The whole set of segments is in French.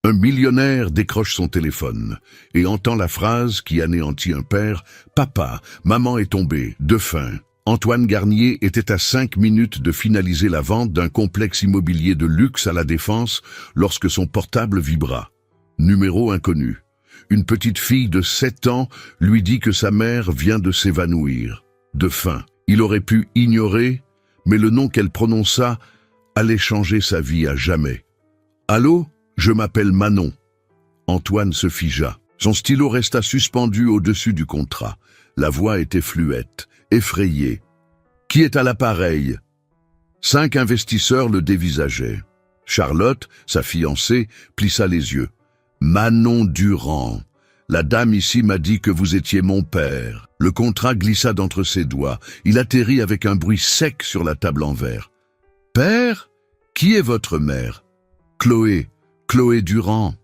Un millionnaire décroche son téléphone et entend la phrase qui anéantit un père. « Papa, maman est tombée, de faim ». Antoine Garnier était à 5 minutes de finaliser la vente d'un complexe immobilier de luxe à La Défense lorsque son portable vibra. Numéro inconnu. Une petite fille de 7 ans lui dit que sa mère vient de s'évanouir. De faim. Il aurait pu ignorer, mais le nom qu'elle prononça allait changer sa vie à jamais. « Allô ? Je m'appelle Manon. » Antoine se figea. Son stylo resta suspendu au-dessus du contrat. La voix était fluette, effrayée. « Qui est à l'appareil ?» 5 investisseurs le dévisageaient. Charlotte, sa fiancée, plissa les yeux. « Manon Durand. La dame ici m'a dit que vous étiez mon père. » Le contrat glissa d'entre ses doigts. Il atterrit avec un bruit sec sur la table en verre. « Père ? Qui est votre mère ?»« Chloé. Chloé Durand. »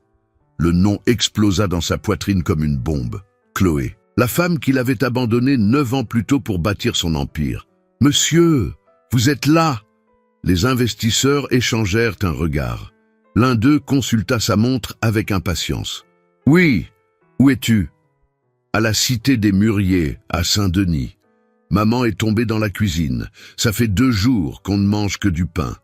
Le nom explosa dans sa poitrine comme une bombe. Chloé. La femme qu'il avait abandonnée 9 ans plus tôt pour bâtir son empire. « Monsieur, vous êtes là !» Les investisseurs échangèrent un regard. L'un d'eux consulta sa montre avec impatience. « Oui, où es-tu ?»« À la Cité des Mûriers, à Saint-Denis. Maman est tombée dans la cuisine. Ça fait 2 jours qu'on ne mange que du pain.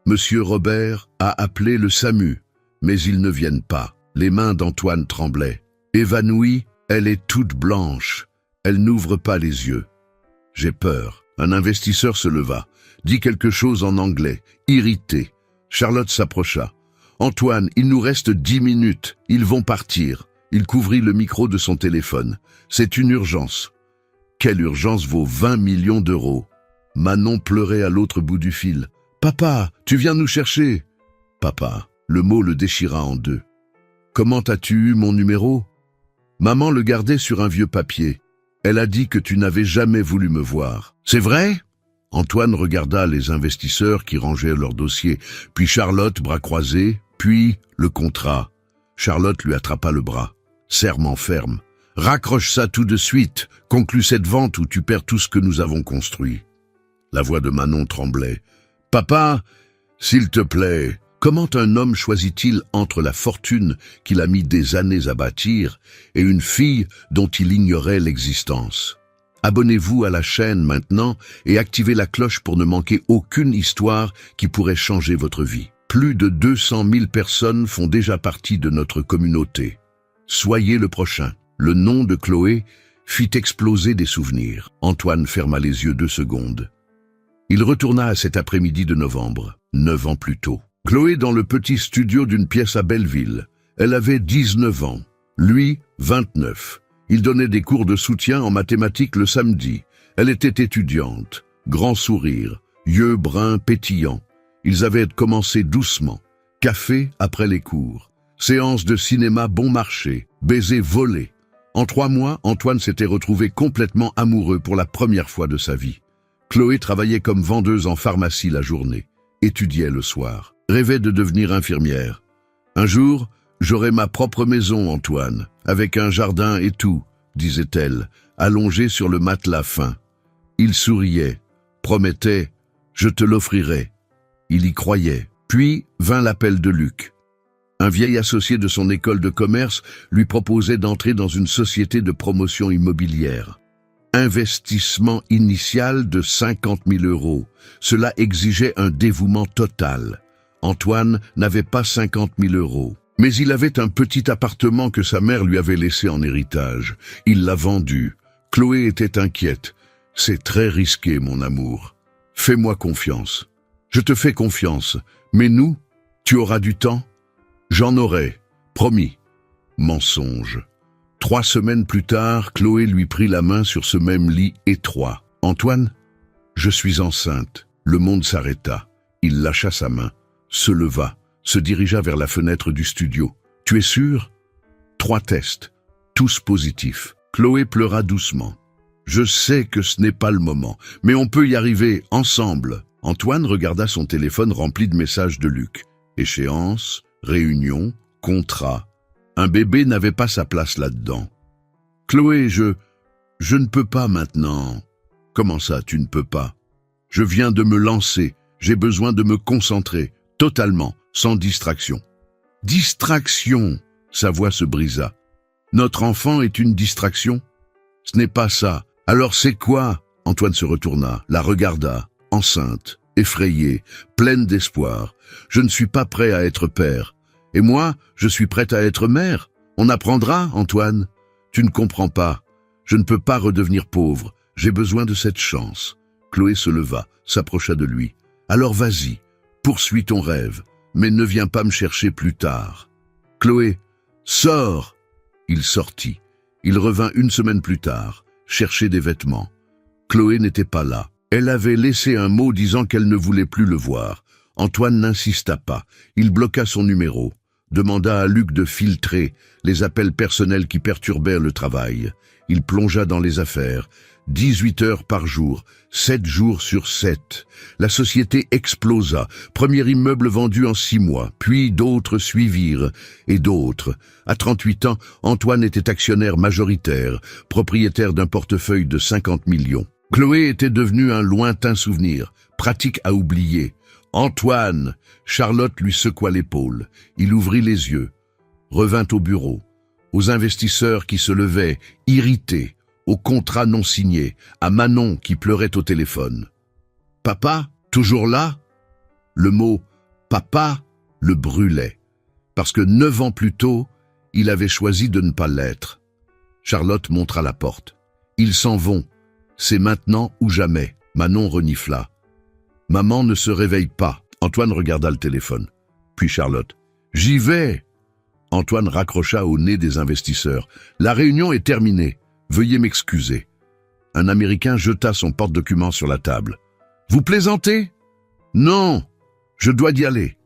Monsieur Robert a appelé le SAMU, mais ils ne viennent pas. » Les mains d'Antoine tremblaient. Évanouie, elle est toute blanche. Elle n'ouvre pas les yeux. « J'ai peur. » Un investisseur se leva, dit quelque chose en anglais, irrité. Charlotte s'approcha. « Antoine, il nous reste 10 minutes. Ils vont partir. » Il couvrit le micro de son téléphone. « C'est une urgence. » « Quelle urgence vaut 20 millions d'euros ?» Manon pleurait à l'autre bout du fil. « Papa, tu viens nous chercher !»« Papa !» Le mot le déchira en deux. « Comment as-tu eu mon numéro ?» Maman le gardait sur un vieux papier. Elle a dit que tu n'avais jamais voulu me voir. « C'est vrai ?» Antoine regarda les investisseurs qui rangeaient leurs dossiers, puis Charlotte, bras croisés, puis le contrat. Charlotte lui attrapa le bras. « Serment ferme. Raccroche ça tout de suite. Conclus cette vente ou tu perds tout ce que nous avons construit. » La voix de Manon tremblait. « Papa, s'il te plaît. » Comment un homme choisit-il entre la fortune qu'il a mis des années à bâtir et une fille dont il ignorait l'existence? Abonnez-vous à la chaîne maintenant et activez la cloche pour ne manquer aucune histoire qui pourrait changer votre vie. Plus de 200 000 personnes font déjà partie de notre communauté. Soyez le prochain. Le nom de Chloé fit exploser des souvenirs. Antoine ferma les yeux 2 secondes. Il retourna à cet après-midi de novembre, 9 ans plus tôt. Chloé dans le petit studio d'une pièce à Belleville. Elle avait 19 ans, lui 29. Il donnait des cours de soutien en mathématiques le samedi. Elle était étudiante, grand sourire, yeux bruns pétillants. Ils avaient commencé doucement. Café après les cours. Séance de cinéma bon marché. Baiser volé. En 3 mois, Antoine s'était retrouvé complètement amoureux pour la première fois de sa vie. Chloé travaillait comme vendeuse en pharmacie la journée. Étudiait le soir. Rêvait de devenir infirmière. « Un jour, j'aurai ma propre maison, Antoine, avec un jardin et tout, » disait-elle, allongée sur le matelas fin. Il souriait, promettait « Je te l'offrirai ». Il y croyait. Puis vint l'appel de Luc. Un vieil associé de son école de commerce lui proposait d'entrer dans une société de promotion immobilière. Investissement initial de 50 000 euros. Cela exigeait un dévouement total. Antoine n'avait pas 50 000 euros. Mais il avait un petit appartement que sa mère lui avait laissé en héritage. Il l'a vendu. Chloé était inquiète. « C'est très risqué, mon amour. Fais-moi confiance. »« Je te fais confiance. Mais nous, tu auras du temps ?»« J'en aurai. Promis. » Mensonge. 3 semaines plus tard, Chloé lui prit la main sur ce même lit étroit. « Antoine, je suis enceinte. » Le monde s'arrêta. Il lâcha sa main, se leva, se dirigea vers la fenêtre du studio. « Tu es sûr ?» 3 tests, tous positifs. Chloé pleura doucement. « Je sais que ce n'est pas le moment, mais on peut y arriver ensemble. » Antoine regarda son téléphone rempli de messages de Luc. Échéance, réunion, contrat. Un bébé n'avait pas sa place là-dedans. « Chloé, je ne peux pas maintenant. »« Comment ça, tu ne peux pas ?»« Je viens de me lancer. J'ai besoin de me concentrer, totalement, sans distraction. » Distraction. Sa voix se brisa. Notre enfant est une distraction? Ce n'est pas ça. Alors c'est quoi? Antoine se retourna, la regarda, enceinte, effrayée, pleine d'espoir. Je ne suis pas prêt à être père. Et moi, je suis prête à être mère. On apprendra, Antoine. Tu ne comprends pas. Je ne peux pas redevenir pauvre. J'ai besoin de cette chance. Chloé se leva, s'approcha de lui. Alors vas-y, poursuis ton rêve, mais ne viens pas me chercher plus tard. Chloé, sors! Il sortit. Il revint une semaine plus tard, chercher des vêtements. Chloé n'était pas là. Elle avait laissé un mot disant qu'elle ne voulait plus le voir. Antoine n'insista pas. Il bloqua son numéro, demanda à Luc de filtrer les appels personnels qui perturbèrent le travail. Il plongea dans les affaires. 18 heures par jour, 7 jours sur 7. La société explosa. Premier immeuble vendu en 6 mois, puis d'autres suivirent, et d'autres. À 38 ans, Antoine était actionnaire majoritaire, propriétaire d'un portefeuille de 50 millions. Chloé était devenue un lointain souvenir, pratique à oublier. Antoine! Charlotte lui secoua l'épaule. Il ouvrit les yeux, revint au bureau, aux investisseurs qui se levaient, irrités, au contrat non signé, à Manon qui pleurait au téléphone. Papa, toujours là? Le mot « papa » le brûlait, parce que 9 ans plus tôt, il avait choisi de ne pas l'être. Charlotte montra la porte. Ils s'en vont. C'est maintenant ou jamais. Manon renifla. Maman ne se réveille pas. Antoine regarda le téléphone. Puis Charlotte. J'y vais. Antoine raccrocha au nez des investisseurs. La réunion est terminée. Veuillez m'excuser. Un Américain jeta son porte-documents sur la table. Vous plaisantez? Non, je dois y aller.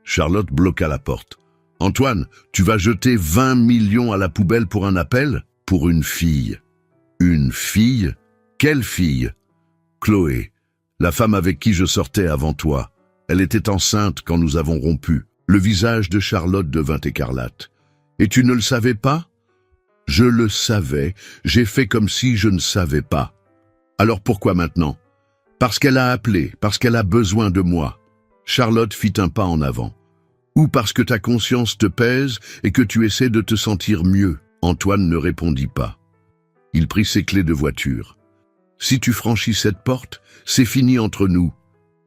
Charlotte bloqua la porte. Antoine, tu vas jeter 20 millions à la poubelle pour un appel? Pour une fille. Une fille? Quelle fille? Chloé, la femme avec qui je sortais avant toi. Elle était enceinte quand nous avons rompu. Le visage de Charlotte devint écarlate. Et tu ne le savais pas? Je le savais, j'ai fait comme si je ne savais pas. Alors pourquoi maintenant? Parce qu'elle a appelé, parce qu'elle a besoin de moi. Charlotte fit un pas en avant. Ou parce que ta conscience te pèse et que tu essaies de te sentir mieux. Antoine ne répondit pas. Il prit ses clés de voiture. Si tu franchis cette porte, c'est fini entre nous,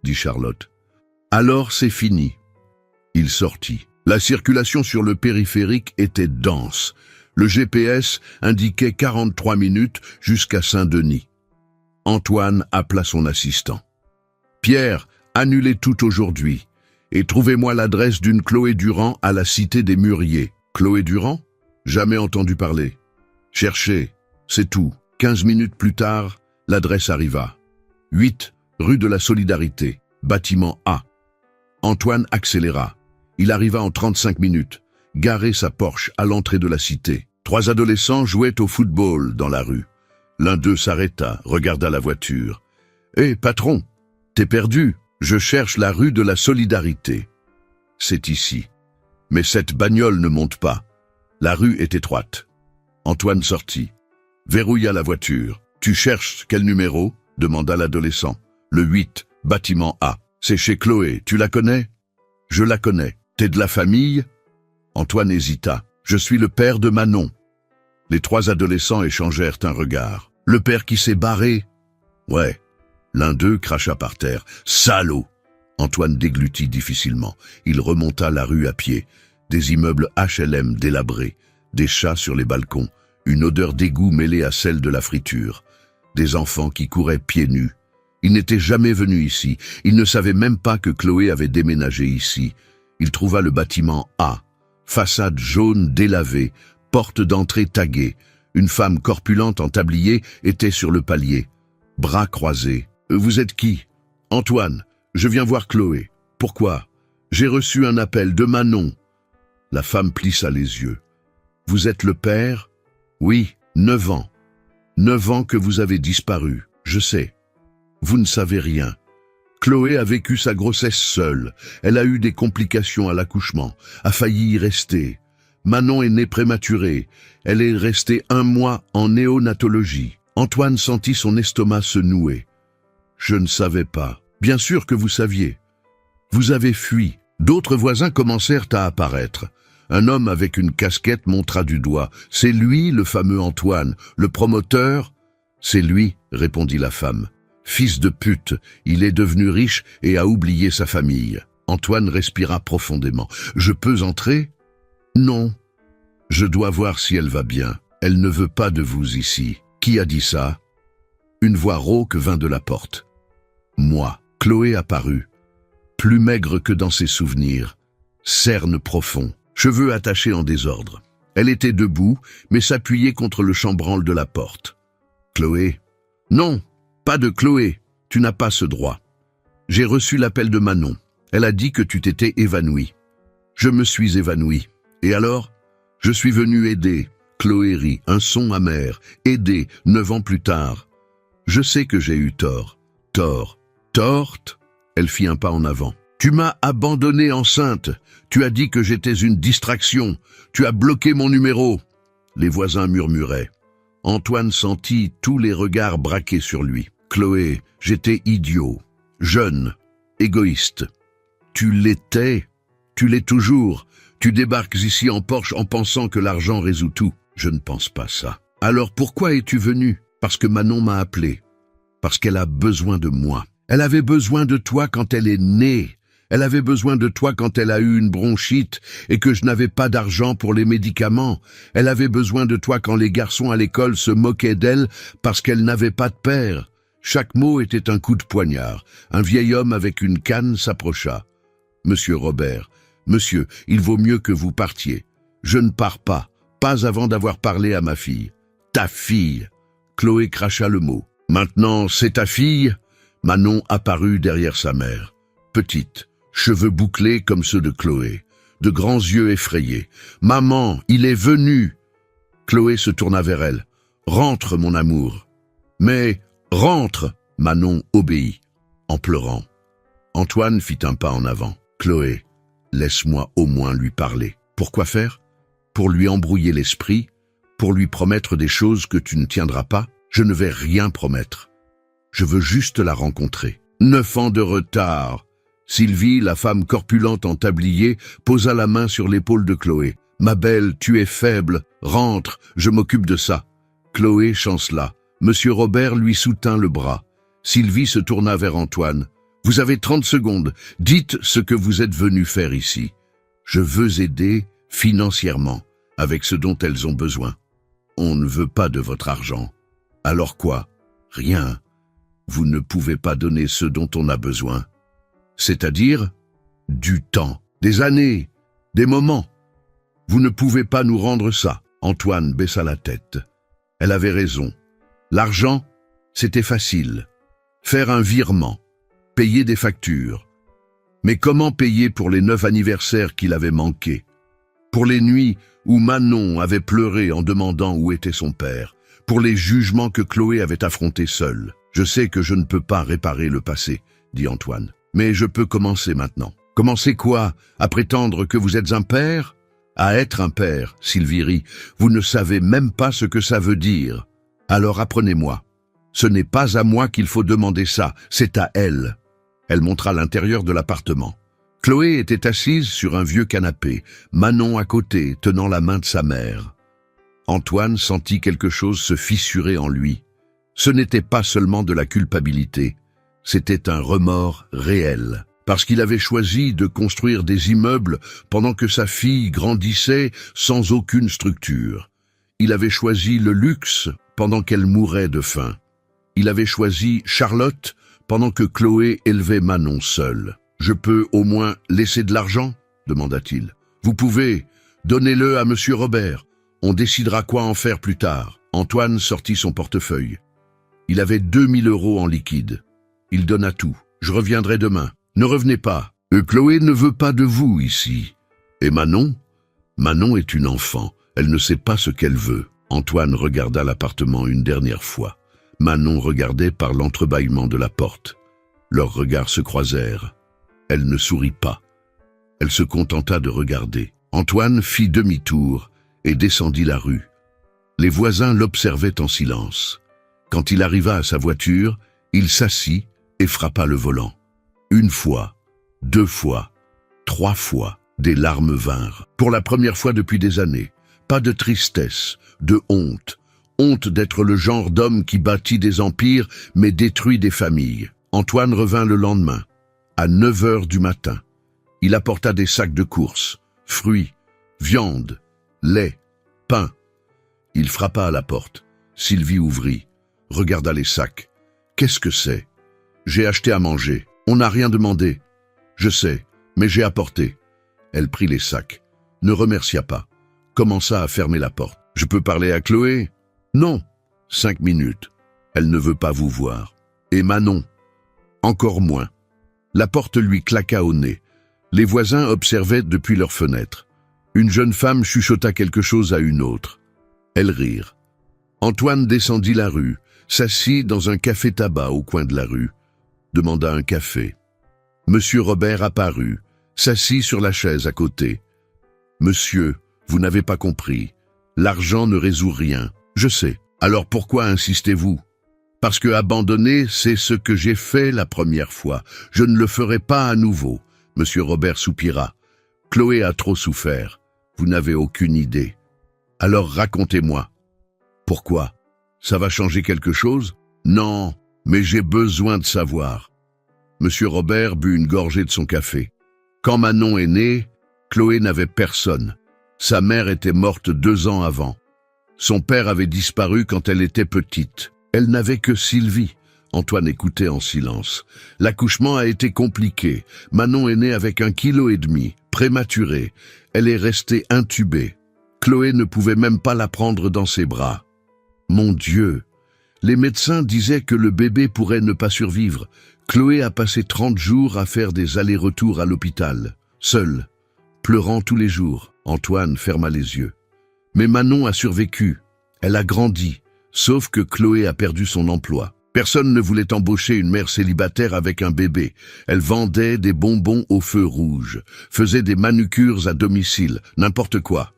dit Charlotte. Alors c'est fini. Il sortit. La circulation sur le périphérique était dense. Le GPS indiquait 43 minutes jusqu'à Saint-Denis. Antoine appela son assistant. « Pierre, annulez tout aujourd'hui et trouvez-moi l'adresse d'une Chloé Durand à la Cité des Mûriers. » Chloé Durand? Jamais entendu parler. Cherchez, c'est tout. 15 minutes plus tard, l'adresse arriva. 8 rue de la Solidarité, bâtiment A. Antoine accéléra. Il arriva en 35 minutes. Garait sa Porsche à l'entrée de la cité. 3 adolescents jouaient au football dans la rue. L'un d'eux s'arrêta, regarda la voiture. « Hé, patron, t'es perdu, je cherche la rue de la Solidarité. »« C'est ici. Mais cette bagnole ne monte pas. La rue est étroite. » Antoine sortit, verrouilla la voiture. « Tu cherches quel numéro ?» demanda l'adolescent. « Le 8, bâtiment A. C'est chez Chloé, tu la connais ?»« Je la connais. T'es de la famille ?» Antoine hésita. « Je suis le père de Manon. » Les 3 adolescents échangèrent un regard. « Le père qui s'est barré ?»« Ouais. » L'un d'eux cracha par terre. « Salaud !» Antoine déglutit difficilement. Il remonta la rue à pied. Des immeubles HLM délabrés, des chats sur les balcons, une odeur d'égout mêlée à celle de la friture, des enfants qui couraient pieds nus. Il n'était jamais venu ici. Il ne savait même pas que Chloé avait déménagé ici. Il trouva le bâtiment A. Façade jaune délavée, porte d'entrée taguée. Une femme corpulente en tablier était sur le palier. Bras croisés. « Vous êtes qui ?»« Antoine, je viens voir Chloé. »« Pourquoi ?»« J'ai reçu un appel de Manon. » La femme plissa les yeux. « Vous êtes le père ?»« Oui, 9 ans. 9 ans que vous avez disparu, je sais. Vous ne savez rien. Chloé a vécu sa grossesse seule. Elle a eu des complications à l'accouchement, a failli y rester. Manon est née prématurée. Elle est restée 1 mois en néonatologie. Antoine sentit son estomac se nouer. Je ne savais pas. Bien sûr que vous saviez. Vous avez fui. D'autres voisins commencèrent à apparaître. Un homme avec une casquette montra du doigt. « C'est lui, le fameux Antoine, le promoteur ?»« C'est lui, » répondit la femme. « Fils de pute, il est devenu riche et a oublié sa famille. » Antoine respira profondément. « Je peux entrer ?»« Non. Je dois voir si elle va bien. Elle ne veut pas de vous ici. » « Qui a dit ça ?» Une voix rauque vint de la porte. « Moi. » Chloé apparut, plus maigre que dans ses souvenirs, cerne profond, cheveux attachés en désordre. Elle était debout, mais s'appuyait contre le chambranle de la porte. « Chloé ?»« Non, pas de Chloé, tu n'as pas ce droit. J'ai reçu l'appel de Manon. Elle a dit que tu t'étais évanouie. Je me suis évanouie. Et alors? Je suis venu aider. » Chloé rit, un son amer. « Aider, 9 ans plus tard. Je sais que j'ai eu tort. Tort. Torte ?» Elle fit un pas en avant. « Tu m'as abandonnée enceinte. Tu as dit que j'étais une distraction. Tu as bloqué mon numéro. » Les voisins murmuraient. Antoine sentit tous les regards braqués sur lui. « Chloé, j'étais idiot, jeune, égoïste. Tu l'étais, tu l'es toujours. Tu débarques ici en Porsche en pensant que l'argent résout tout. Je ne pense pas ça. Alors pourquoi es-tu venu? Parce que Manon m'a appelé. Parce qu'elle a besoin de moi. Elle avait besoin de toi quand elle est née. Elle avait besoin de toi quand elle a eu une bronchite et que je n'avais pas d'argent pour les médicaments. Elle avait besoin de toi quand les garçons à l'école se moquaient d'elle parce qu'elle n'avait pas de père. Chaque mot était un coup de poignard. Un vieil homme avec une canne s'approcha. « Monsieur Robert, monsieur, il vaut mieux que vous partiez. Je ne pars pas, pas avant d'avoir parlé à ma fille. »« Ta fille !» Chloé cracha le mot. « Maintenant, c'est ta fille ?» Manon apparut derrière sa mère. Petite, cheveux bouclés comme ceux de Chloé, de grands yeux effrayés. « Maman, il est venu !» Chloé se tourna vers elle. « Rentre, mon amour. »« Mais, rentre !» Manon obéit, en pleurant. Antoine fit un pas en avant. « Chloé, laisse-moi au moins lui parler. » Pourquoi faire? Pour lui embrouiller l'esprit? Pour lui promettre des choses que tu ne tiendras pas? Je ne vais rien promettre. Je veux juste la rencontrer. 9 ans de retard. Sylvie, la femme corpulente en tablier, posa la main sur l'épaule de Chloé. « Ma belle, tu es faible. Rentre, je m'occupe de ça. » Chloé chancela. Monsieur Robert lui soutint le bras. Sylvie se tourna vers Antoine. « Vous avez 30 secondes. Dites ce que vous êtes venu faire ici. Je veux aider financièrement, avec ce dont elles ont besoin. On ne veut pas de votre argent. Alors quoi? Rien. Vous ne pouvez pas donner ce dont on a besoin. C'est-à-dire du temps, des années, des moments. Vous ne pouvez pas nous rendre ça. » Antoine baissa la tête. Elle avait raison. L'argent, c'était facile. Faire un virement, payer des factures. Mais comment payer pour les 9 anniversaires qu'il avait manqués? Pour les nuits où Manon avait pleuré en demandant où était son père? Pour les jugements que Chloé avait affrontés seule? Je sais que je ne peux pas réparer le passé, dit Antoine. Mais je peux commencer maintenant. Commencer quoi? À prétendre que vous êtes un père? À être un père, Sylvie rit. Vous ne savez même pas ce que ça veut dire. Alors apprenez-moi. Ce n'est pas à moi qu'il faut demander ça, c'est à elle. Elle montra l'intérieur de l'appartement. Chloé était assise sur un vieux canapé, Manon à côté, tenant la main de sa mère. Antoine sentit quelque chose se fissurer en lui. Ce n'était pas seulement de la culpabilité, c'était un remords réel. Parce qu'il avait choisi de construire des immeubles pendant que sa fille grandissait sans aucune structure. Il avait choisi le luxe pendant qu'elle mourait de faim. Il avait choisi Charlotte pendant que Chloé élevait Manon seule. « Je peux au moins laisser de l'argent ?» demanda-t-il. « Vous pouvez, donnez-le à Monsieur Robert. On décidera quoi en faire plus tard. » Antoine sortit son portefeuille. Il avait 2000 € en liquide. Il donna tout. « Je reviendrai demain. Ne revenez pas. Chloé ne veut pas de vous ici. Et Manon? Manon est une enfant. Elle ne sait pas ce qu'elle veut. » Antoine regarda l'appartement une dernière fois. Manon regardait par l'entrebâillement de la porte. Leurs regards se croisèrent. Elle ne sourit pas. Elle se contenta de regarder. Antoine fit demi-tour et descendit la rue. Les voisins l'observaient en silence. Quand il arriva à sa voiture, il s'assit et frappa le volant. 1 fois, 2 fois, 3 fois, des larmes vinrent. Pour la première fois depuis des années. Pas de tristesse, de honte. Honte d'être le genre d'homme qui bâtit des empires mais détruit des familles. Antoine revint le lendemain, à 9 heures du matin. Il apporta des sacs de courses, fruits, viande, lait, pain. Il frappa à la porte. Sylvie ouvrit, regarda les sacs. « Qu'est-ce que c'est ?»« J'ai acheté à manger. On n'a rien demandé. »« Je sais, mais j'ai apporté. » Elle prit les sacs, ne remercia pas, commença à fermer la porte. « Je peux parler à Chloé ?»« Non. » 5 minutes. Elle ne veut pas vous voir. Et Manon ? Encore moins. La porte lui claqua au nez. Les voisins observaient depuis leurs fenêtres. Une jeune femme chuchota quelque chose à une autre. Elles rirent. Antoine descendit la rue, s'assit dans un café-tabac au coin de la rue, demanda un café. Monsieur Robert apparut, s'assit sur la chaise à côté. « Monsieur, vous n'avez pas compris. L'argent ne résout rien. Je sais. Alors pourquoi insistez-vous ? Parce que abandonner, c'est ce que j'ai fait la première fois. Je ne le ferai pas à nouveau. » Monsieur Robert soupira. « Chloé a trop souffert. Vous n'avez aucune idée. Alors racontez-moi. » « Pourquoi ? Ça va changer quelque chose ? » ?»« Non, mais j'ai besoin de savoir. » Monsieur Robert but une gorgée de son café. « Quand Manon est née, Chloé n'avait personne. Sa mère était morte 2 ans avant. Son père avait disparu quand elle était petite. Elle n'avait que Sylvie. » Antoine écoutait en silence. « L'accouchement a été compliqué. Manon est née avec 1,5 kg, prématurée. Elle est restée intubée. Chloé ne pouvait même pas la prendre dans ses bras. Mon Dieu! Les médecins disaient que le bébé pourrait ne pas survivre. Chloé a passé 30 jours à faire des allers-retours à l'hôpital, seule, pleurant tous les jours. » Antoine ferma les yeux. « Mais Manon a survécu. Elle a grandi, sauf que Chloé a perdu son emploi. Personne ne voulait embaucher une mère célibataire avec un bébé. Elle vendait des bonbons au feu rouge, faisait des manucures à domicile, n'importe quoi.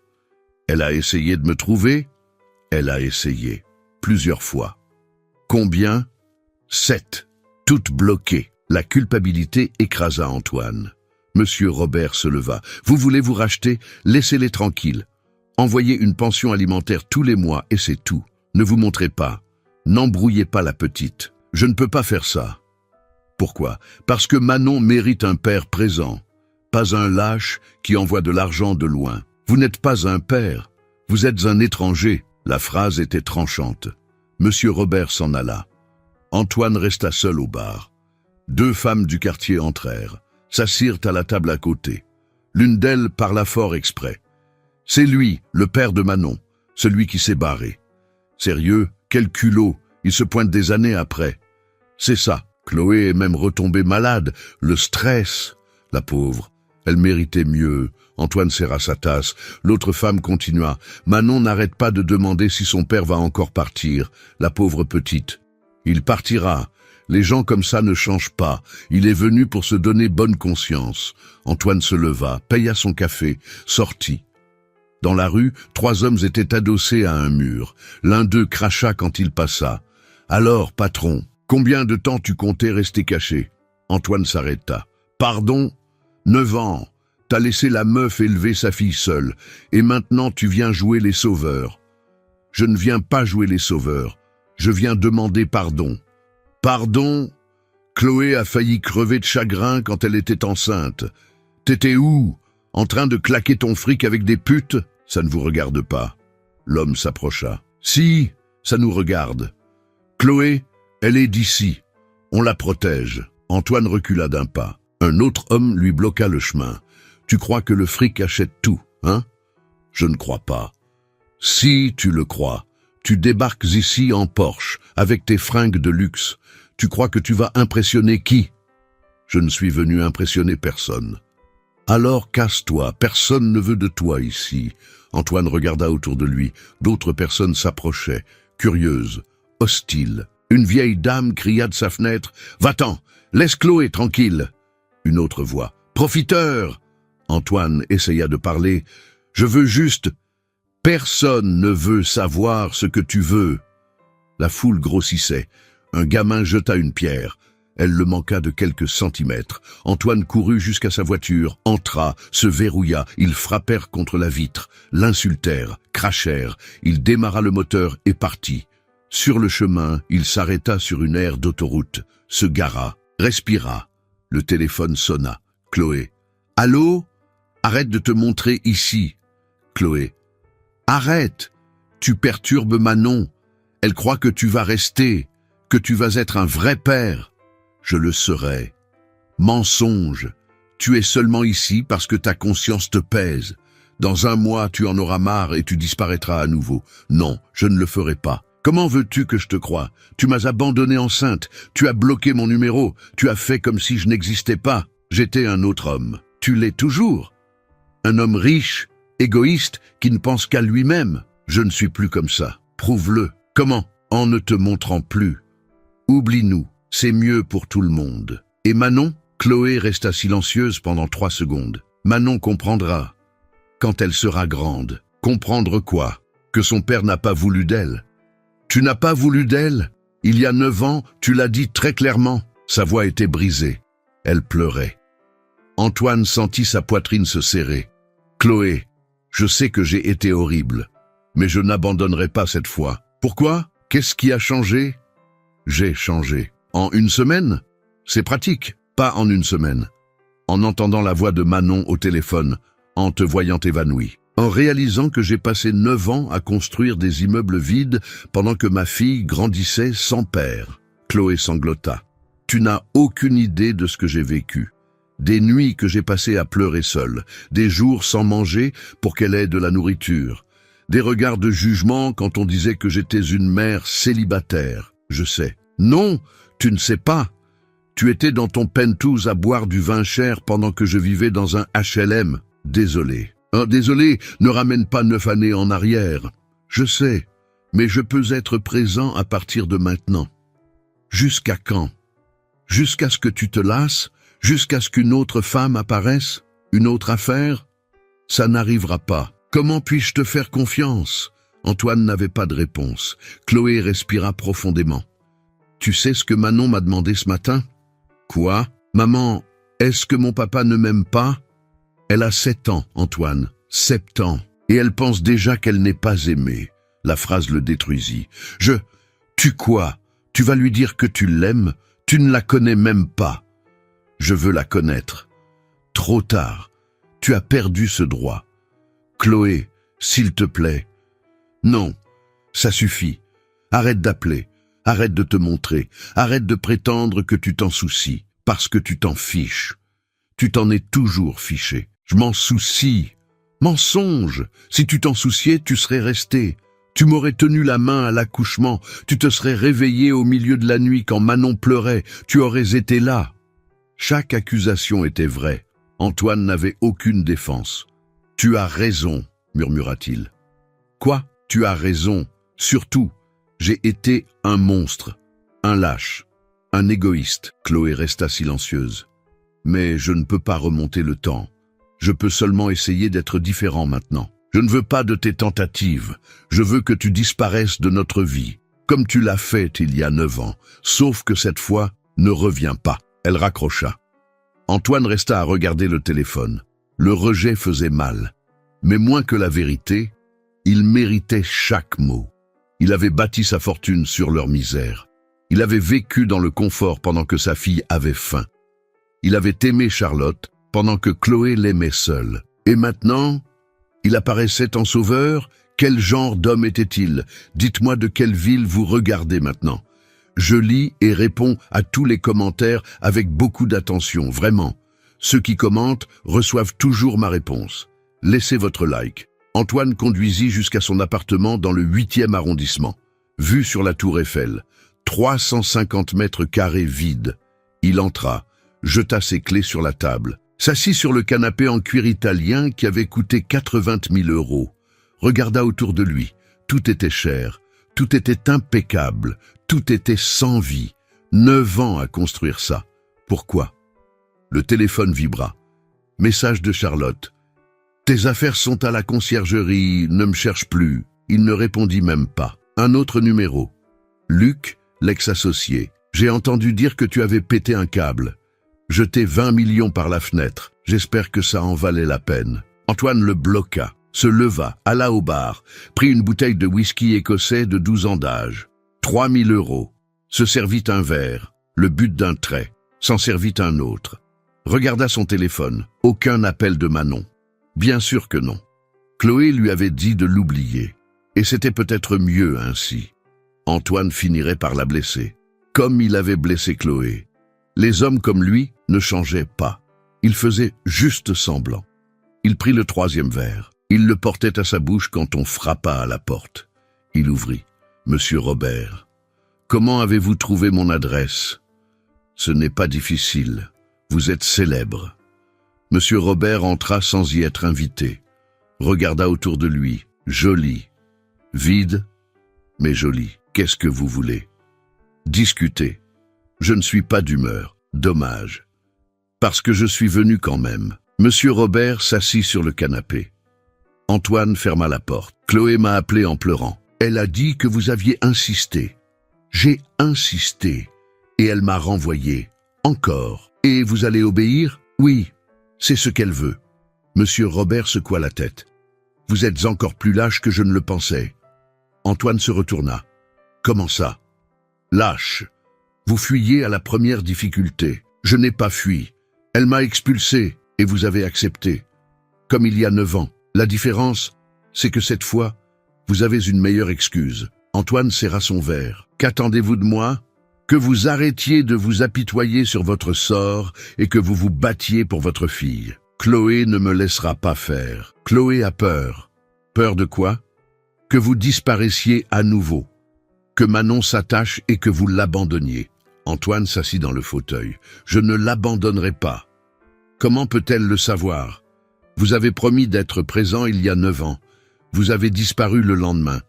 Elle a essayé de me trouver. Elle a essayé, plusieurs fois. Combien ? 7. Toutes bloquées. La culpabilité écrasa Antoine. Monsieur Robert se leva. « Vous voulez vous racheter ? Laissez-les tranquilles. Envoyez une pension alimentaire tous les mois et c'est tout. Ne vous montrez pas. N'embrouillez pas la petite. Je ne peux pas faire ça. » Pourquoi ? Parce que Manon mérite un père présent. Pas un lâche qui envoie de l'argent de loin. Vous n'êtes pas un père. Vous êtes un étranger. La phrase était tranchante. Monsieur Robert s'en alla. Antoine resta seul au bar. 2 femmes du quartier entrèrent, s'assirent à la table à côté. L'une d'elles parla fort exprès. « C'est lui, le père de Manon, celui qui s'est barré. Sérieux, quel culot, il se pointe des années après. C'est ça, Chloé est même retombée malade, le stress. La pauvre, elle méritait mieux. » Antoine serra sa tasse. L'autre femme continua. « Manon n'arrête pas de demander si son père va encore partir, la pauvre petite. Il partira. Les gens comme ça ne changent pas. Il est venu pour se donner bonne conscience. » Antoine se leva, paya son café, sortit. Dans la rue, 3 hommes étaient adossés à un mur. L'un d'eux cracha quand il passa. « Alors, patron, combien de temps tu comptais rester caché ?» Antoine s'arrêta. « Pardon ? 9 ans. T'as laissé la meuf élever sa fille seule, et maintenant tu viens jouer les sauveurs. » « Je ne viens pas jouer les sauveurs, je viens demander pardon. »« Pardon ? Chloé a failli crever de chagrin quand elle était enceinte. T'étais où ? En train de claquer ton fric avec des putes ? Ça ne vous regarde pas. » L'homme s'approcha. « Si, ça nous regarde. Chloé, elle est d'ici. On la protège. » Antoine recula d'un pas. Un autre homme lui bloqua le chemin. « Tu crois que le fric achète tout, hein ? Je ne crois pas. Si tu le crois, tu débarques ici en Porsche, avec tes fringues de luxe. Tu crois que tu vas impressionner qui ? Je ne suis venu impressionner personne. Alors casse-toi, personne ne veut de toi ici. » Antoine regarda autour de lui. D'autres personnes s'approchaient, curieuses, hostiles. Une vieille dame cria de sa fenêtre. « Va-t'en, laisse Chloé tranquille !» Une autre voix. « Profiteur !» Antoine essaya de parler. « Je veux juste... » « Personne ne veut savoir ce que tu veux. » La foule grossissait. Un gamin jeta une pierre. Elle le manqua de quelques centimètres. Antoine courut jusqu'à sa voiture, entra, se verrouilla. Ils frappèrent contre la vitre, l'insultèrent, crachèrent. Il démarra le moteur et partit. Sur le chemin, il s'arrêta sur une aire d'autoroute, se gara, respira. Le téléphone sonna. Chloé. « Allô ? Arrête de te montrer ici. » Chloé. « Arrête. Tu perturbes Manon. Elle croit que tu vas rester, que tu vas être un vrai père. » Je le serai. Mensonge. Tu es seulement ici parce que ta conscience te pèse. Dans un mois, tu en auras marre et tu disparaîtras à nouveau. Non, je ne le ferai pas. Comment veux-tu que je te croie? Tu m'as abandonné enceinte. Tu as bloqué mon numéro. Tu as fait comme si je n'existais pas. J'étais un autre homme. Tu l'es toujours. Un homme riche, égoïste, qui ne pense qu'à lui-même. Je ne suis plus comme ça. Prouve-le. Comment? En ne te montrant plus. Oublie-nous. C'est mieux pour tout le monde. Et Manon? Chloé resta silencieuse pendant 3 secondes. Manon comprendra. Quand elle sera grande. Comprendre quoi? Que son père n'a pas voulu d'elle. Tu n'as pas voulu d'elle? Il y a 9 ans, tu l'as dit très clairement. Sa voix était brisée. Elle pleurait. Antoine sentit sa poitrine se serrer. Chloé, je sais que j'ai été horrible, mais je n'abandonnerai pas cette fois. Pourquoi? Qu'est-ce qui a changé? J'ai changé. En 1 semaine? C'est pratique, pas en 1 semaine. En entendant la voix de Manon au téléphone, en te voyant évanoui. En réalisant que j'ai passé 9 ans à construire des immeubles vides pendant que ma fille grandissait sans père. Chloé sanglota. Tu n'as aucune idée de ce que j'ai vécu. Des nuits que j'ai passées à pleurer seule, des jours sans manger pour qu'elle ait de la nourriture, des regards de jugement quand on disait que j'étais une mère célibataire. Je sais. Non, tu ne sais pas. Tu étais dans ton penthouse à boire du vin cher pendant que je vivais dans un HLM. Désolé. Désolé ne ramène pas 9 années en arrière. Je sais, mais je peux être présent à partir de maintenant. Jusqu'à quand? Jusqu'à ce que tu te lasses? Jusqu'à ce qu'une autre femme apparaisse? Une autre affaire? Ça n'arrivera pas. Comment puis-je te faire confiance? Antoine n'avait pas de réponse. Chloé respira profondément. Tu sais ce que Manon m'a demandé ce matin? Quoi? Maman, est-ce que mon papa ne m'aime pas? Elle a 7 ans, Antoine. 7 ans. Et elle pense déjà qu'elle n'est pas aimée. La phrase le détruisit. Tu quoi? Tu vas lui dire que tu l'aimes? Tu ne la connais même pas. Je veux la connaître. Trop tard. Tu as perdu ce droit. Chloé, s'il te plaît. Non, ça suffit. Arrête d'appeler. Arrête de te montrer. Arrête de prétendre que tu t'en soucies. Parce que tu t'en fiches. Tu t'en es toujours fiché. Je m'en soucie. Mensonge. Si tu t'en souciais, tu serais resté. Tu m'aurais tenu la main à l'accouchement. Tu te serais réveillé au milieu de la nuit quand Manon pleurait. Tu aurais été là. Chaque accusation était vraie. Antoine n'avait aucune défense. Tu as raison, murmura-t-il. Quoi? Tu as raison. Surtout, j'ai été un monstre, un lâche, un égoïste. Chloé resta silencieuse. Mais je ne peux pas remonter le temps. Je peux seulement essayer d'être différent maintenant. Je ne veux pas de tes tentatives. Je veux que tu disparaisses de notre vie, comme tu l'as fait il y a 9 ans. Sauf que cette fois, ne reviens pas. Elle raccrocha. Antoine resta à regarder le téléphone. Le rejet faisait mal. Mais moins que la vérité, il méritait chaque mot. Il avait bâti sa fortune sur leur misère. Il avait vécu dans le confort pendant que sa fille avait faim. Il avait aimé Charlotte pendant que Chloé l'aimait seule. Et maintenant, il apparaissait en sauveur. Quel genre d'homme était-il? Dites-moi de quelle ville vous regardez maintenant. Je lis et réponds à tous les commentaires avec beaucoup d'attention, vraiment. Ceux qui commentent reçoivent toujours ma réponse. Laissez votre like. Antoine conduisit jusqu'à son appartement dans le 8e arrondissement. Vue sur la tour Eiffel. 350 mètres carrés vides. Il entra, jeta ses clés sur la table, s'assit sur le canapé en cuir italien qui avait coûté 80 000 €. Regarda autour de lui. Tout était cher. Tout était impeccable. Tout était sans vie. 9 ans à construire ça. Pourquoi? Le téléphone vibra. Message de Charlotte. Tes affaires sont à la conciergerie, ne me cherche plus. Il ne répondit même pas. Un autre numéro. Luc, l'ex-associé. J'ai entendu dire que tu avais pété un câble. Jeté 20 millions par la fenêtre. J'espère que ça en valait la peine. Antoine le bloqua, se leva, alla au bar, prit une bouteille de whisky écossais de 12 ans d'âge. 3 000 €. Se servit un verre, le but d'un trait, s'en servit un autre. Regarda son téléphone. Aucun appel de Manon. Bien sûr que non. Chloé lui avait dit de l'oublier. Et c'était peut-être mieux ainsi. Antoine finirait par la blesser, comme il avait blessé Chloé. Les hommes comme lui ne changeaient pas. Ils faisaient juste semblant. Il prit le 3e verre. Il le portait à sa bouche quand on frappa à la porte. Il ouvrit. « Monsieur Robert, comment avez-vous trouvé mon adresse? Ce n'est pas difficile. Vous êtes célèbre. » Monsieur Robert entra sans y être invité. Regarda autour de lui. Joli. Vide, mais joli. Qu'est-ce que vous voulez? Discuter. Je ne suis pas d'humeur. Dommage. Parce que je suis venu quand même. Monsieur Robert s'assit sur le canapé. Antoine ferma la porte. Chloé m'a appelé en pleurant. Elle a dit que vous aviez insisté. J'ai insisté. Et elle m'a renvoyé. Encore. Et vous allez obéir? Oui, c'est ce qu'elle veut. Monsieur Robert secoua la tête. Vous êtes encore plus lâche que je ne le pensais. Antoine se retourna. Comment ça? Lâche. Vous fuyez à la première difficulté. Je n'ai pas fui. Elle m'a expulsé et vous avez accepté. Comme il y a 9 ans. La différence, c'est que cette fois, vous avez une meilleure excuse. Antoine serra son verre. Qu'attendez-vous de moi? Que vous arrêtiez de vous apitoyer sur votre sort et que vous vous battiez pour votre fille. Chloé ne me laissera pas faire. Chloé a peur. Peur de quoi? Que vous disparaissiez à nouveau. Que Manon s'attache et que vous l'abandonniez. Antoine s'assit dans le fauteuil. Je ne l'abandonnerai pas. Comment peut-elle le savoir? Vous avez promis d'être présent il y a 9 ans. Vous avez disparu le lendemain.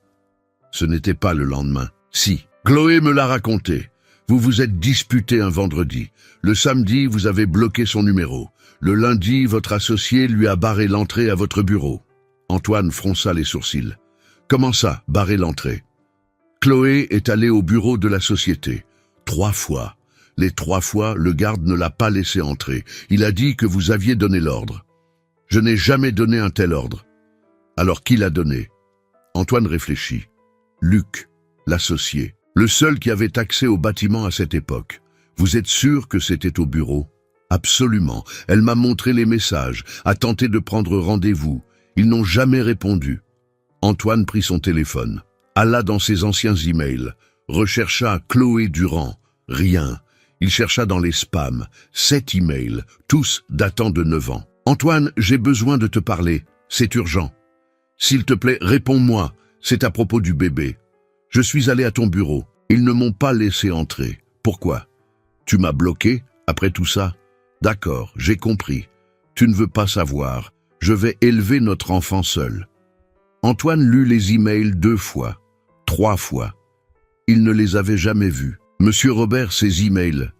Ce n'était pas le lendemain. Si. Chloé me l'a raconté. Vous vous êtes disputé un vendredi. Le samedi, vous avez bloqué son numéro. Le lundi, votre associé lui a barré l'entrée à votre bureau. Antoine fronça les sourcils. Comment ça, barrer l'entrée? Chloé est allée au bureau de la société. 3 fois. Les 3 fois, le garde ne l'a pas laissé entrer. Il a dit que vous aviez donné l'ordre. Je n'ai jamais donné un tel ordre. Alors qui l'a donné? Antoine réfléchit. Luc, l'associé. Le seul qui avait accès au bâtiment à cette époque. Vous êtes sûr que c'était au bureau? Absolument. Elle m'a montré les messages, a tenté de prendre rendez-vous. Ils n'ont jamais répondu. Antoine prit son téléphone, alla dans ses anciens emails, rechercha Chloé Durand. Rien. Il chercha dans les spams. 7 emails, tous datant de 9 ans. Antoine, j'ai besoin de te parler. C'est urgent. S'il te plaît, réponds-moi. C'est à propos du bébé. Je suis allé à ton bureau. Ils ne m'ont pas laissé entrer. Pourquoi? Tu m'as bloqué après tout ça? D'accord, j'ai compris. Tu ne veux pas savoir. Je vais élever notre enfant seul. Antoine lut les emails 2 fois, 3 fois. Il ne les avait jamais vus. Monsieur Robert, ces emails,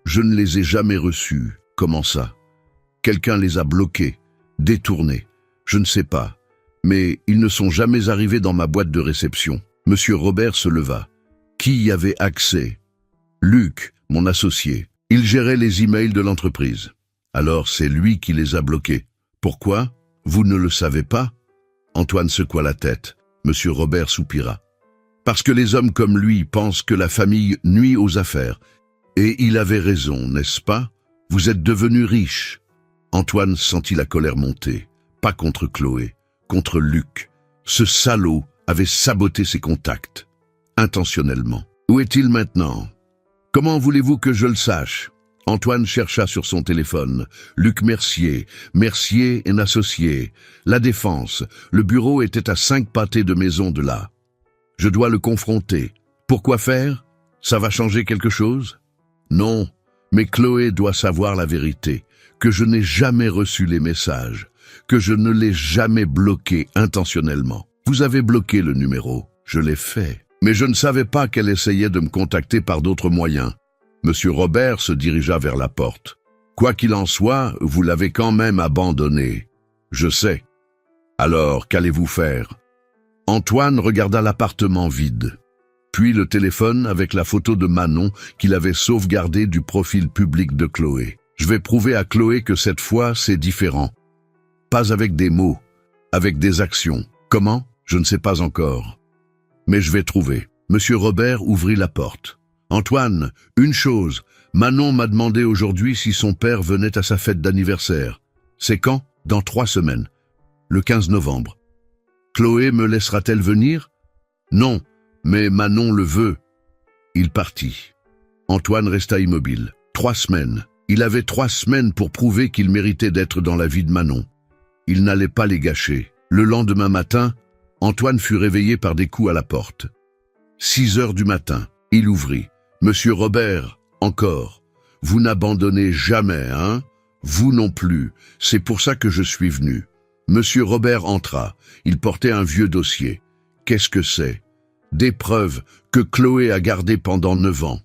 je ne les ai jamais reçus. Comment ça? Quelqu'un les a bloqués, détournés. Je ne sais pas. Mais ils ne sont jamais arrivés dans ma boîte de réception. Monsieur Robert se leva. Qui y avait accès? Luc, mon associé. Il gérait les emails de l'entreprise. Alors c'est lui qui les a bloqués. Pourquoi? Vous ne le savez pas? Antoine secoua la tête. Monsieur Robert soupira. Parce que les hommes comme lui pensent que la famille nuit aux affaires. Et il avait raison, n'est-ce pas? Vous êtes devenu riche. Antoine sentit la colère monter. Pas contre Chloé, contre Luc. Ce salaud avait saboté ses contacts. Intentionnellement. Où est-il maintenant? Comment voulez-vous que je le sache? Antoine chercha sur son téléphone. Luc Mercier, Mercier et associé. La Défense. Le bureau était à 5 pâtés de maison de là. Je dois le confronter. Pourquoi faire? Ça va changer quelque chose? Non, mais Chloé doit savoir la vérité. Que je n'ai jamais reçu les messages. Que je ne l'ai jamais bloqué intentionnellement. Vous avez bloqué le numéro. Je l'ai fait. Mais je ne savais pas qu'elle essayait de me contacter par d'autres moyens. Monsieur Robert se dirigea vers la porte. Quoi qu'il en soit, vous l'avez quand même abandonné. Je sais. Alors, qu'allez-vous faire? Antoine regarda l'appartement vide. Puis le téléphone avec la photo de Manon qu'il avait sauvegardée du profil public de Chloé. Je vais prouver à Chloé que cette fois, c'est différent. Pas avec des mots, avec des actions. Comment? Je ne sais pas encore. Mais je vais trouver. Monsieur Robert ouvrit la porte. Antoine, une chose. Manon m'a demandé aujourd'hui si son père venait à sa fête d'anniversaire. C'est quand? Dans 3 semaines. Le 15 novembre. Chloé me laissera-t-elle venir? Non, mais Manon le veut. Il partit. Antoine resta immobile. 3 semaines. Il avait 3 semaines pour prouver qu'il méritait d'être dans la vie de Manon. Il n'allait pas les gâcher. Le lendemain matin, Antoine fut réveillé par des coups à la porte. 6 heures du matin, il ouvrit. « Monsieur Robert, encore. Vous n'abandonnez jamais, hein? Vous non plus. C'est pour ça que je suis venu. » Monsieur Robert entra. Il portait un vieux dossier. Qu'est-ce que c'est? Des preuves que Chloé a gardées pendant 9 ans.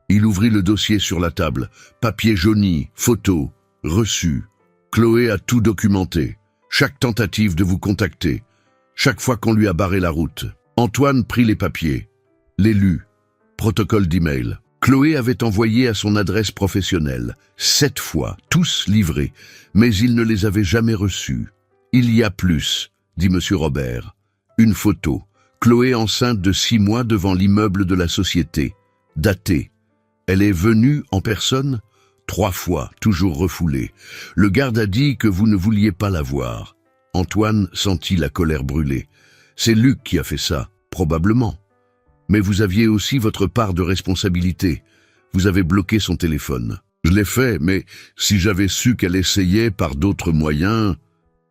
Il ouvrit le dossier sur la table. Papier jauni, photos, reçus. Chloé a tout documenté. Chaque tentative de vous contacter. Chaque fois qu'on lui a barré la route. Antoine prit les papiers. Les lut. Protocole d'email. Chloé avait envoyé à son adresse professionnelle 7 fois, tous livrés, mais il ne les avait jamais reçus. Il y a plus, dit monsieur Robert. Une photo. Chloé enceinte de 6 mois devant l'immeuble de la société. Datée. Elle est venue en personne 3 fois, toujours refoulée. Le garde a dit que vous ne vouliez pas la voir. Antoine sentit la colère brûler. C'est Luc qui a fait ça, probablement. Mais vous aviez aussi votre part de responsabilité. Vous avez bloqué son téléphone. Je l'ai fait, mais si j'avais su qu'elle essayait par d'autres moyens,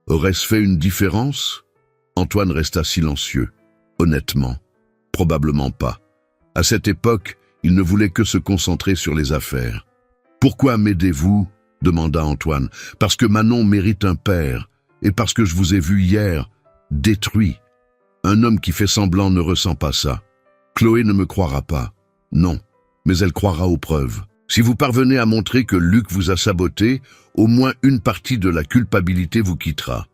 aurait-ce fait une différence? Antoine resta silencieux. Honnêtement, probablement pas. À cette époque, il ne voulait que se concentrer sur les affaires. « Pourquoi m'aidez-vous » demanda Antoine. « Parce que Manon mérite un père, et parce que je vous ai vu hier, détruit. Un homme qui fait semblant ne ressent pas ça. Chloé ne me croira pas. Non, mais elle croira aux preuves. Si vous parvenez à montrer que Luc vous a saboté, au moins une partie de la culpabilité vous quittera.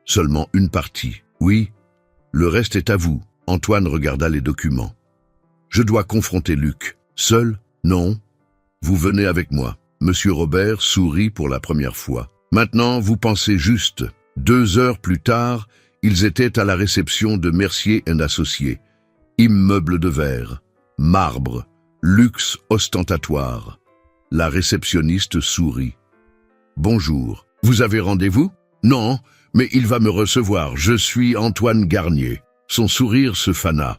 Seulement une partie. Oui, le reste est à vous. » Antoine regarda les documents. « Je dois confronter Luc. Seul? Non. Vous venez avec moi. » Monsieur Robert sourit pour la première fois. « Maintenant, vous pensez juste. » 2 heures plus tard, ils étaient à la réception de Mercier & Associés. Immeuble de verre, marbre, luxe ostentatoire. La réceptionniste sourit. « Bonjour. Vous avez rendez-vous? »« Non, mais il va me recevoir. Je suis Antoine Garnier. » Son sourire se fana.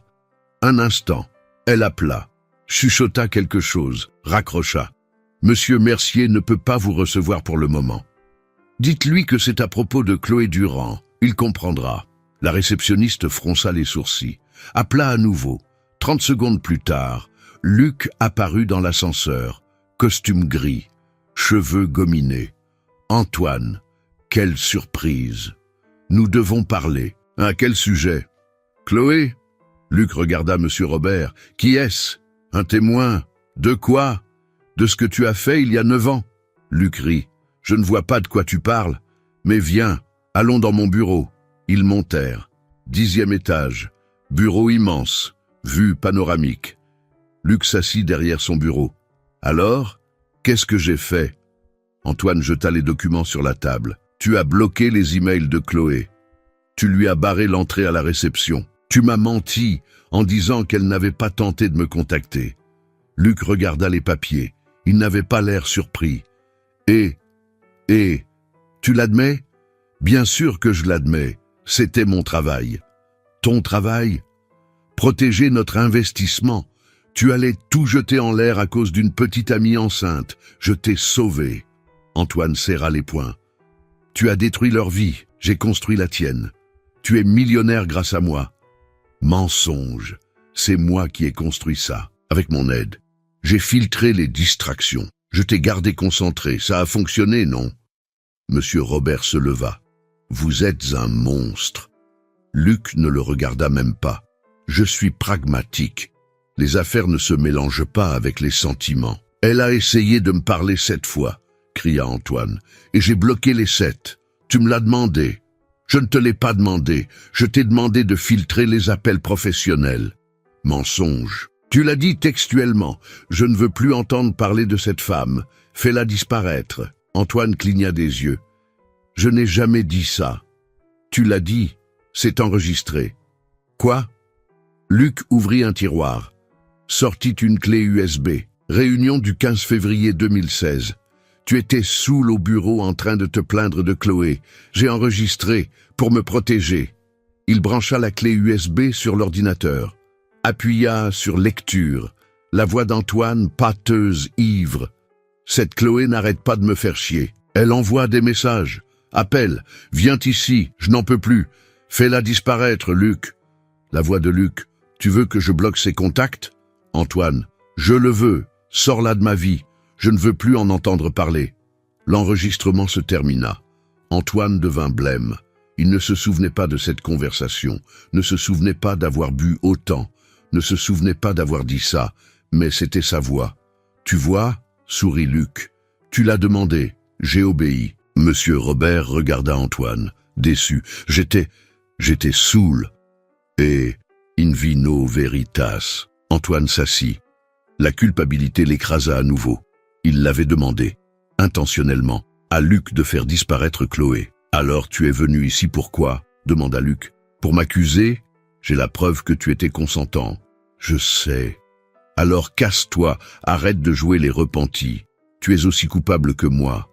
Un instant. Elle appela, chuchota quelque chose, raccrocha. « Monsieur Mercier ne peut pas vous recevoir pour le moment. Dites-lui que c'est à propos de Chloé Durand. Il comprendra. » La réceptionniste fronça les sourcils. Appela à nouveau. 30 secondes plus tard, Luc apparut dans l'ascenseur. Costume gris, cheveux gominés. « Antoine, quelle surprise. Nous devons parler. À quel sujet? »« Chloé ?» Luc regarda monsieur Robert. « Qui est-ce? Un témoin? De quoi? De ce que tu as fait il y a 9 ans. » Luc rit. « Je ne vois pas de quoi tu parles. Mais viens, allons dans mon bureau. » Ils montèrent. 10e étage. Bureau immense. Vue panoramique. Luc s'assit derrière son bureau. « Alors, qu'est-ce que j'ai fait ?» Antoine jeta les documents sur la table. « Tu as bloqué les emails de Chloé. Tu lui as barré l'entrée à la réception. Tu m'as menti en disant qu'elle n'avait pas tenté de me contacter. » Luc regarda les papiers. Il n'avait pas l'air surpris. « Et, tu l'admets? » « Bien sûr que je l'admets. C'était mon travail. »« Ton travail? Protéger notre investissement. Tu allais tout jeter en l'air à cause d'une petite amie enceinte. Je t'ai sauvé. » Antoine serra les poings. « Tu as détruit leur vie. J'ai construit la tienne. Tu es millionnaire grâce à moi. » Mensonge. C'est moi qui ai construit ça, avec mon aide. J'ai filtré les distractions. Je t'ai gardé concentré. Ça a fonctionné, non? Monsieur Robert se leva. « Vous êtes un monstre. » Luc ne le regarda même pas. « Je suis pragmatique. Les affaires ne se mélangent pas avec les sentiments. »« Elle a essayé de me parler 7 fois, » cria Antoine, « et j'ai bloqué les 7. Tu me l'as demandé. » « Je ne te l'ai pas demandé. Je t'ai demandé de filtrer les appels professionnels. » Mensonge. Tu l'as dit textuellement. Je ne veux plus entendre parler de cette femme. Fais-la disparaître. Antoine cligna des yeux. Je n'ai jamais dit ça. Tu l'as dit. C'est enregistré. Quoi? Luc ouvrit un tiroir. Sortit une clé USB. Réunion du 15 février 2016. Tu étais saoul au bureau en train de te plaindre de Chloé. J'ai enregistré pour me protéger. Il brancha la clé USB sur l'ordinateur. Appuya sur lecture. La voix d'Antoine, pâteuse, ivre. Cette Chloé n'arrête pas de me faire chier. Elle envoie des messages. Appelle. Viens ici. Je n'en peux plus. Fais-la disparaître, Luc. La voix de Luc. Tu veux que je bloque ses contacts? Antoine. Je le veux. Sors-la de ma vie. Je ne veux plus en entendre parler. L'enregistrement se termina. Antoine devint blême. Il ne se souvenait pas de cette conversation, ne se souvenait pas d'avoir bu autant, ne se souvenait pas d'avoir dit ça, mais c'était sa voix. Tu vois, sourit Luc. Tu l'as demandé, j'ai obéi. Monsieur Robert regarda Antoine, déçu. J'étais saoul. Et in vino veritas. Antoine s'assit. La culpabilité l'écrasa à nouveau. Il l'avait demandé, intentionnellement, à Luc de faire disparaître Chloé. Alors tu es venu ici pourquoi? Demanda Luc. Pour m'accuser? J'ai la preuve que tu étais consentant. Je sais. Alors casse-toi, arrête de jouer les repentis. Tu es aussi coupable que moi.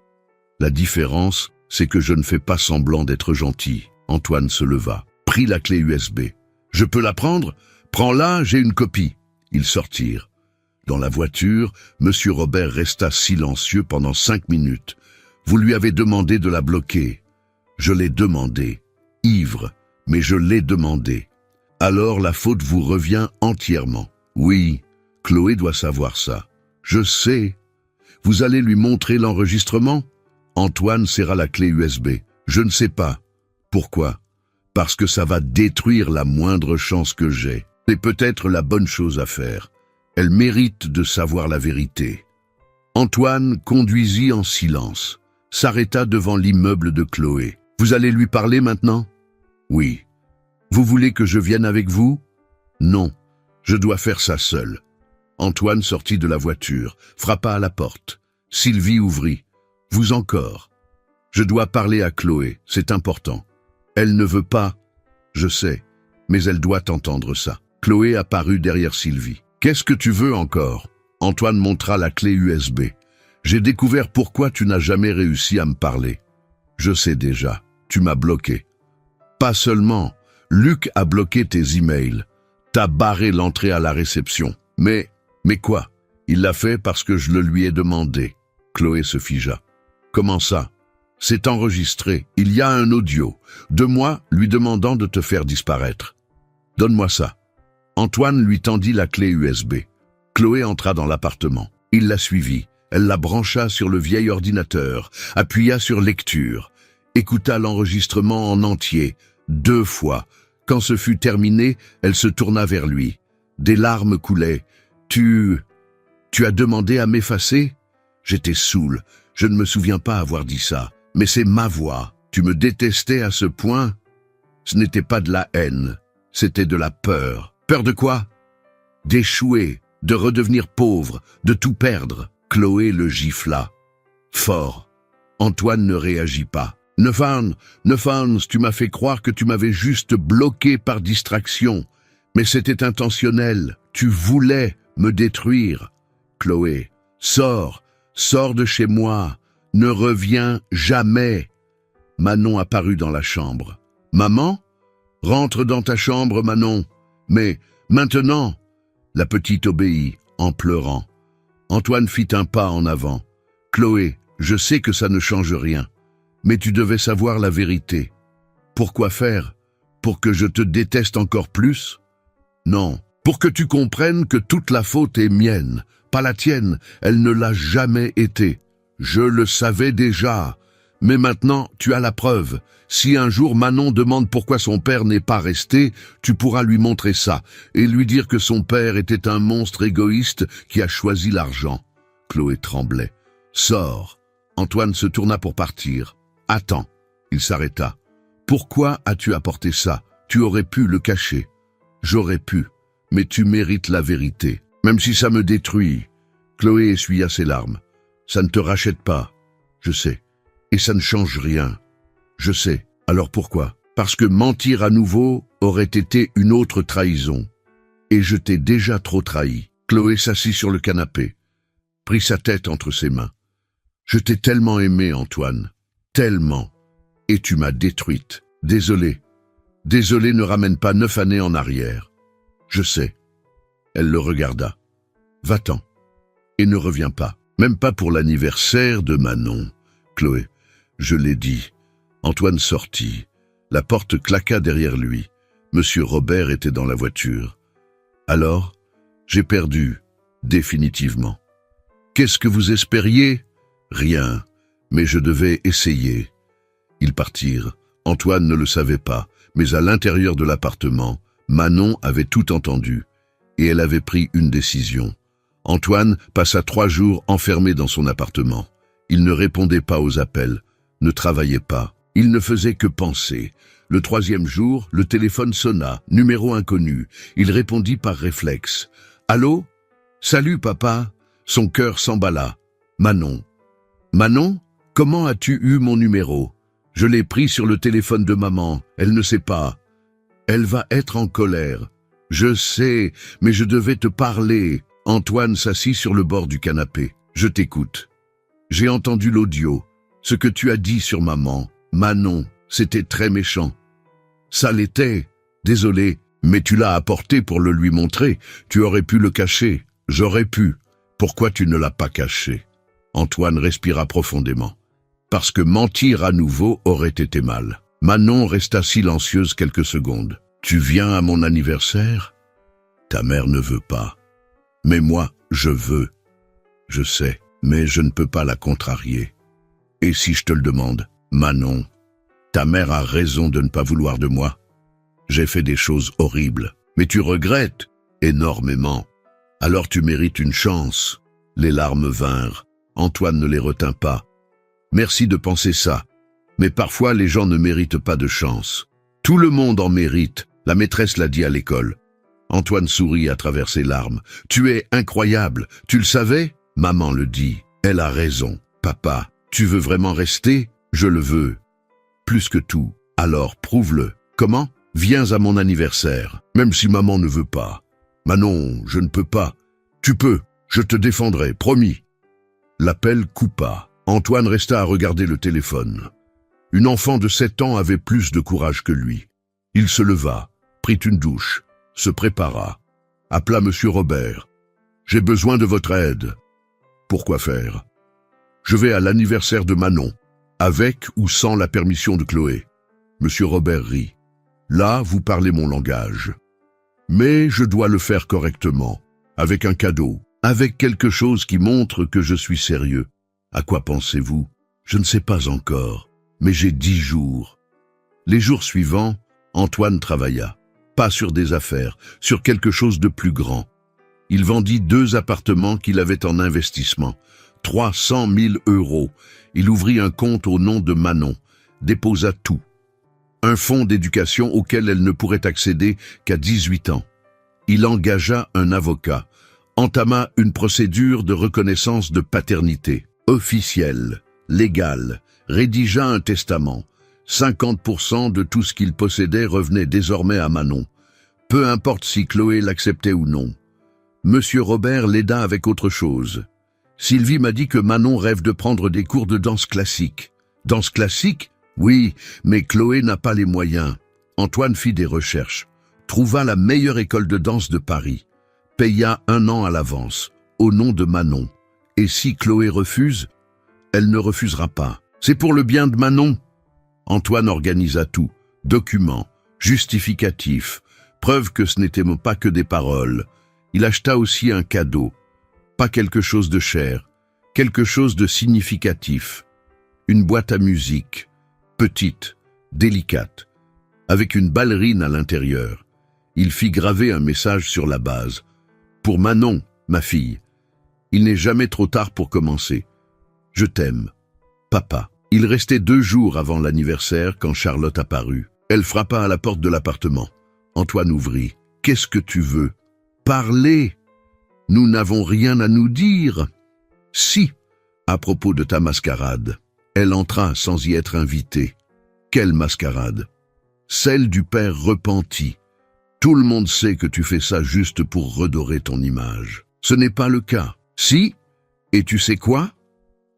La différence, c'est que je ne fais pas semblant d'être gentil. Antoine se leva, prit la clé USB. Je peux la prendre? Prends-la, j'ai une copie. Ils sortirent. Dans la voiture, Monsieur Robert resta silencieux pendant 5 minutes. Vous lui avez demandé de la bloquer. Je l'ai demandé. Ivre, mais je l'ai demandé. Alors la faute vous revient entièrement. Oui, Chloé doit savoir ça. Je sais. Vous allez lui montrer l'enregistrement? Antoine serra la clé USB. Je ne sais pas. Pourquoi? Parce que ça va détruire la moindre chance que j'ai. C'est peut-être la bonne chose à faire. Elle mérite de savoir la vérité. Antoine conduisit en silence, s'arrêta devant l'immeuble de Chloé. Vous allez lui parler maintenant? Oui. Vous voulez que je vienne avec vous? Non, je dois faire ça seul. Antoine sortit de la voiture, frappa à la porte. Sylvie ouvrit. Vous encore. Je dois parler à Chloé, c'est important. Elle ne veut pas. Je sais, mais elle doit entendre ça. Chloé apparut derrière Sylvie. Qu'est-ce que tu veux encore? Antoine montra la clé USB. J'ai découvert pourquoi tu n'as jamais réussi à me parler. Je sais déjà, tu m'as bloqué. Pas seulement, Luc a bloqué tes emails. T'as barré l'entrée à la réception. Mais quoi? Il l'a fait parce que je le lui ai demandé. Chloé se figea. Comment ça? C'est enregistré. Il y a un audio de moi lui demandant de te faire disparaître. Donne-moi ça. Antoine lui tendit la clé USB. Chloé entra dans l'appartement. Il la suivit. Elle la brancha sur le vieil ordinateur, appuya sur lecture, écouta l'enregistrement en entier, 2 fois. Quand ce fut terminé, elle se tourna vers lui. Des larmes coulaient. Tu as demandé à m'effacer? J'étais saoul. Je ne me souviens pas avoir dit ça. Mais c'est ma voix. Tu me détestais à ce point? Ce n'était pas de la haine. C'était de la peur. Peur de quoi? D'échouer, de redevenir pauvre, de tout perdre. Chloé le gifla. Fort. Antoine ne réagit pas. Nefans, tu m'as fait croire que tu m'avais juste bloqué par distraction. Mais c'était intentionnel. Tu voulais me détruire. Chloé, sors de chez moi. Ne reviens jamais. Manon apparut dans la chambre. Maman? Rentre dans ta chambre, Manon. Mais maintenant, la petite obéit, en pleurant. Antoine fit un pas en avant. Chloé, je sais que ça ne change rien, mais tu devais savoir la vérité. Pourquoi faire? Pour que je te déteste encore plus? Non, pour que tu comprennes que toute la faute est mienne, pas la tienne, elle ne l'a jamais été. Je le savais déjà, mais maintenant tu as la preuve. Si un jour Manon demande pourquoi son père n'est pas resté, tu pourras lui montrer ça et lui dire que son père était un monstre égoïste qui a choisi l'argent. Chloé tremblait. Sors. Antoine se tourna pour partir. Attends. Il s'arrêta. Pourquoi as-tu apporté ça? Tu aurais pu le cacher. J'aurais pu, mais tu mérites la vérité. Même si ça me détruit. Chloé essuya ses larmes. Ça ne te rachète pas. Je sais. Et ça ne change rien. Je sais. Alors pourquoi? Parce que mentir à nouveau aurait été une autre trahison. Et je t'ai déjà trop trahi. Chloé s'assit sur le canapé, prit sa tête entre ses mains. Je t'ai tellement aimé, Antoine. Tellement. Et tu m'as détruite. Désolé. Désolé ne ramène pas 9 années en arrière. Je sais. Elle le regarda. Va-t'en. Et ne reviens pas. Même pas pour l'anniversaire de Manon. Chloé, je l'ai dit. Antoine sortit. La porte claqua derrière lui. Monsieur Robert était dans la voiture. Alors, j'ai perdu, définitivement. Qu'est-ce que vous espériez? Rien, mais je devais essayer. Ils partirent. Antoine ne le savait pas, mais à l'intérieur de l'appartement, Manon avait tout entendu, et elle avait pris une décision. Antoine passa 3 jours enfermé dans son appartement. Il ne répondait pas aux appels, ne travaillait pas. Il ne faisait que penser. Le 3e jour, le téléphone sonna, numéro inconnu. Il répondit par réflexe. « Allô? Salut, papa ?» Son cœur s'emballa. « Manon. »« Manon, comment as-tu eu mon numéro? Je l'ai pris sur le téléphone de maman. Elle ne sait pas. Elle va être en colère. Je sais, mais je devais te parler. » Antoine s'assit sur le bord du canapé. « Je t'écoute. J'ai entendu l'audio. Ce que tu as dit sur maman. Manon, c'était très méchant. Ça l'était. Désolé, mais tu l'as apporté pour le lui montrer. Tu aurais pu le cacher. J'aurais pu. Pourquoi tu ne l'as pas caché? » Antoine respira profondément. Parce que mentir à nouveau aurait été mal. Manon resta silencieuse quelques secondes. « Tu viens à mon anniversaire? Ta mère ne veut pas. Mais moi, je veux. Je sais, mais je ne peux pas la contrarier. Et si je te le demande, Manon, ta mère a raison de ne pas vouloir de moi. J'ai fait des choses horribles, mais tu regrettes énormément. Alors tu mérites une chance. » Les larmes vinrent. Antoine ne les retint pas. « Merci de penser ça, mais parfois les gens ne méritent pas de chance. Tout le monde en mérite, la maîtresse l'a dit à l'école. » Antoine sourit à travers ses larmes. « Tu es incroyable, tu le savais? Maman le dit, elle a raison. Papa, tu veux vraiment rester? Je le veux. Plus que tout, alors prouve-le. Comment? Viens à mon anniversaire, même si maman ne veut pas. Manon, je ne peux pas. Tu peux, je te défendrai, promis. » L'appel coupa. Antoine resta à regarder le téléphone. Une enfant de 7 ans avait plus de courage que lui. Il se leva, prit une douche, se prépara, appela Monsieur Robert. « J'ai besoin de votre aide. » « Pourquoi faire? »« Je vais à l'anniversaire de Manon, avec ou sans la permission de Chloé. » Monsieur Robert rit. « Là, vous parlez mon langage. Mais je dois le faire correctement, avec un cadeau, avec quelque chose qui montre que je suis sérieux. À quoi pensez-vous? Je ne sais pas encore, mais j'ai 10 jours. » Les jours suivants, Antoine travailla. Pas sur des affaires, sur quelque chose de plus grand. Il vendit 2 appartements qu'il avait en investissement. 300 000 €. Il ouvrit un compte au nom de Manon, déposa tout. Un fonds d'éducation auquel elle ne pourrait accéder qu'à 18 ans. Il engagea un avocat, entama une procédure de reconnaissance de paternité, officielle, légale, rédigea un testament. 50% de tout ce qu'il possédait revenait désormais à Manon. Peu importe si Chloé l'acceptait ou non. Monsieur Robert l'aida avec autre chose. Sylvie m'a dit que Manon rêve de prendre des cours de danse classique. Danse classique? Oui, mais Chloé n'a pas les moyens. Antoine fit des recherches, trouva la meilleure école de danse de Paris, paya 1 an à l'avance, au nom de Manon. Et si Chloé refuse? Elle ne refusera pas. C'est pour le bien de Manon. Antoine organisa tout, documents, justificatifs, preuve que ce n'était pas que des paroles. Il acheta aussi un cadeau, pas quelque chose de cher, quelque chose de significatif. Une boîte à musique, petite, délicate, avec une ballerine à l'intérieur. Il fit graver un message sur la base. « Pour Manon, ma fille, il n'est jamais trop tard pour commencer. Je t'aime, papa. » Il restait 2 jours avant l'anniversaire quand Charlotte apparut. Elle frappa à la porte de l'appartement. Antoine ouvrit. « Qu'est-ce que tu veux ?» Parlez. Nous n'avons rien à nous dire. Si, à propos de ta mascarade. Elle entra sans y être invitée. Quelle mascarade? Celle du père repenti. Tout le monde sait que tu fais ça juste pour redorer ton image. Ce n'est pas le cas. Si? Et tu sais quoi?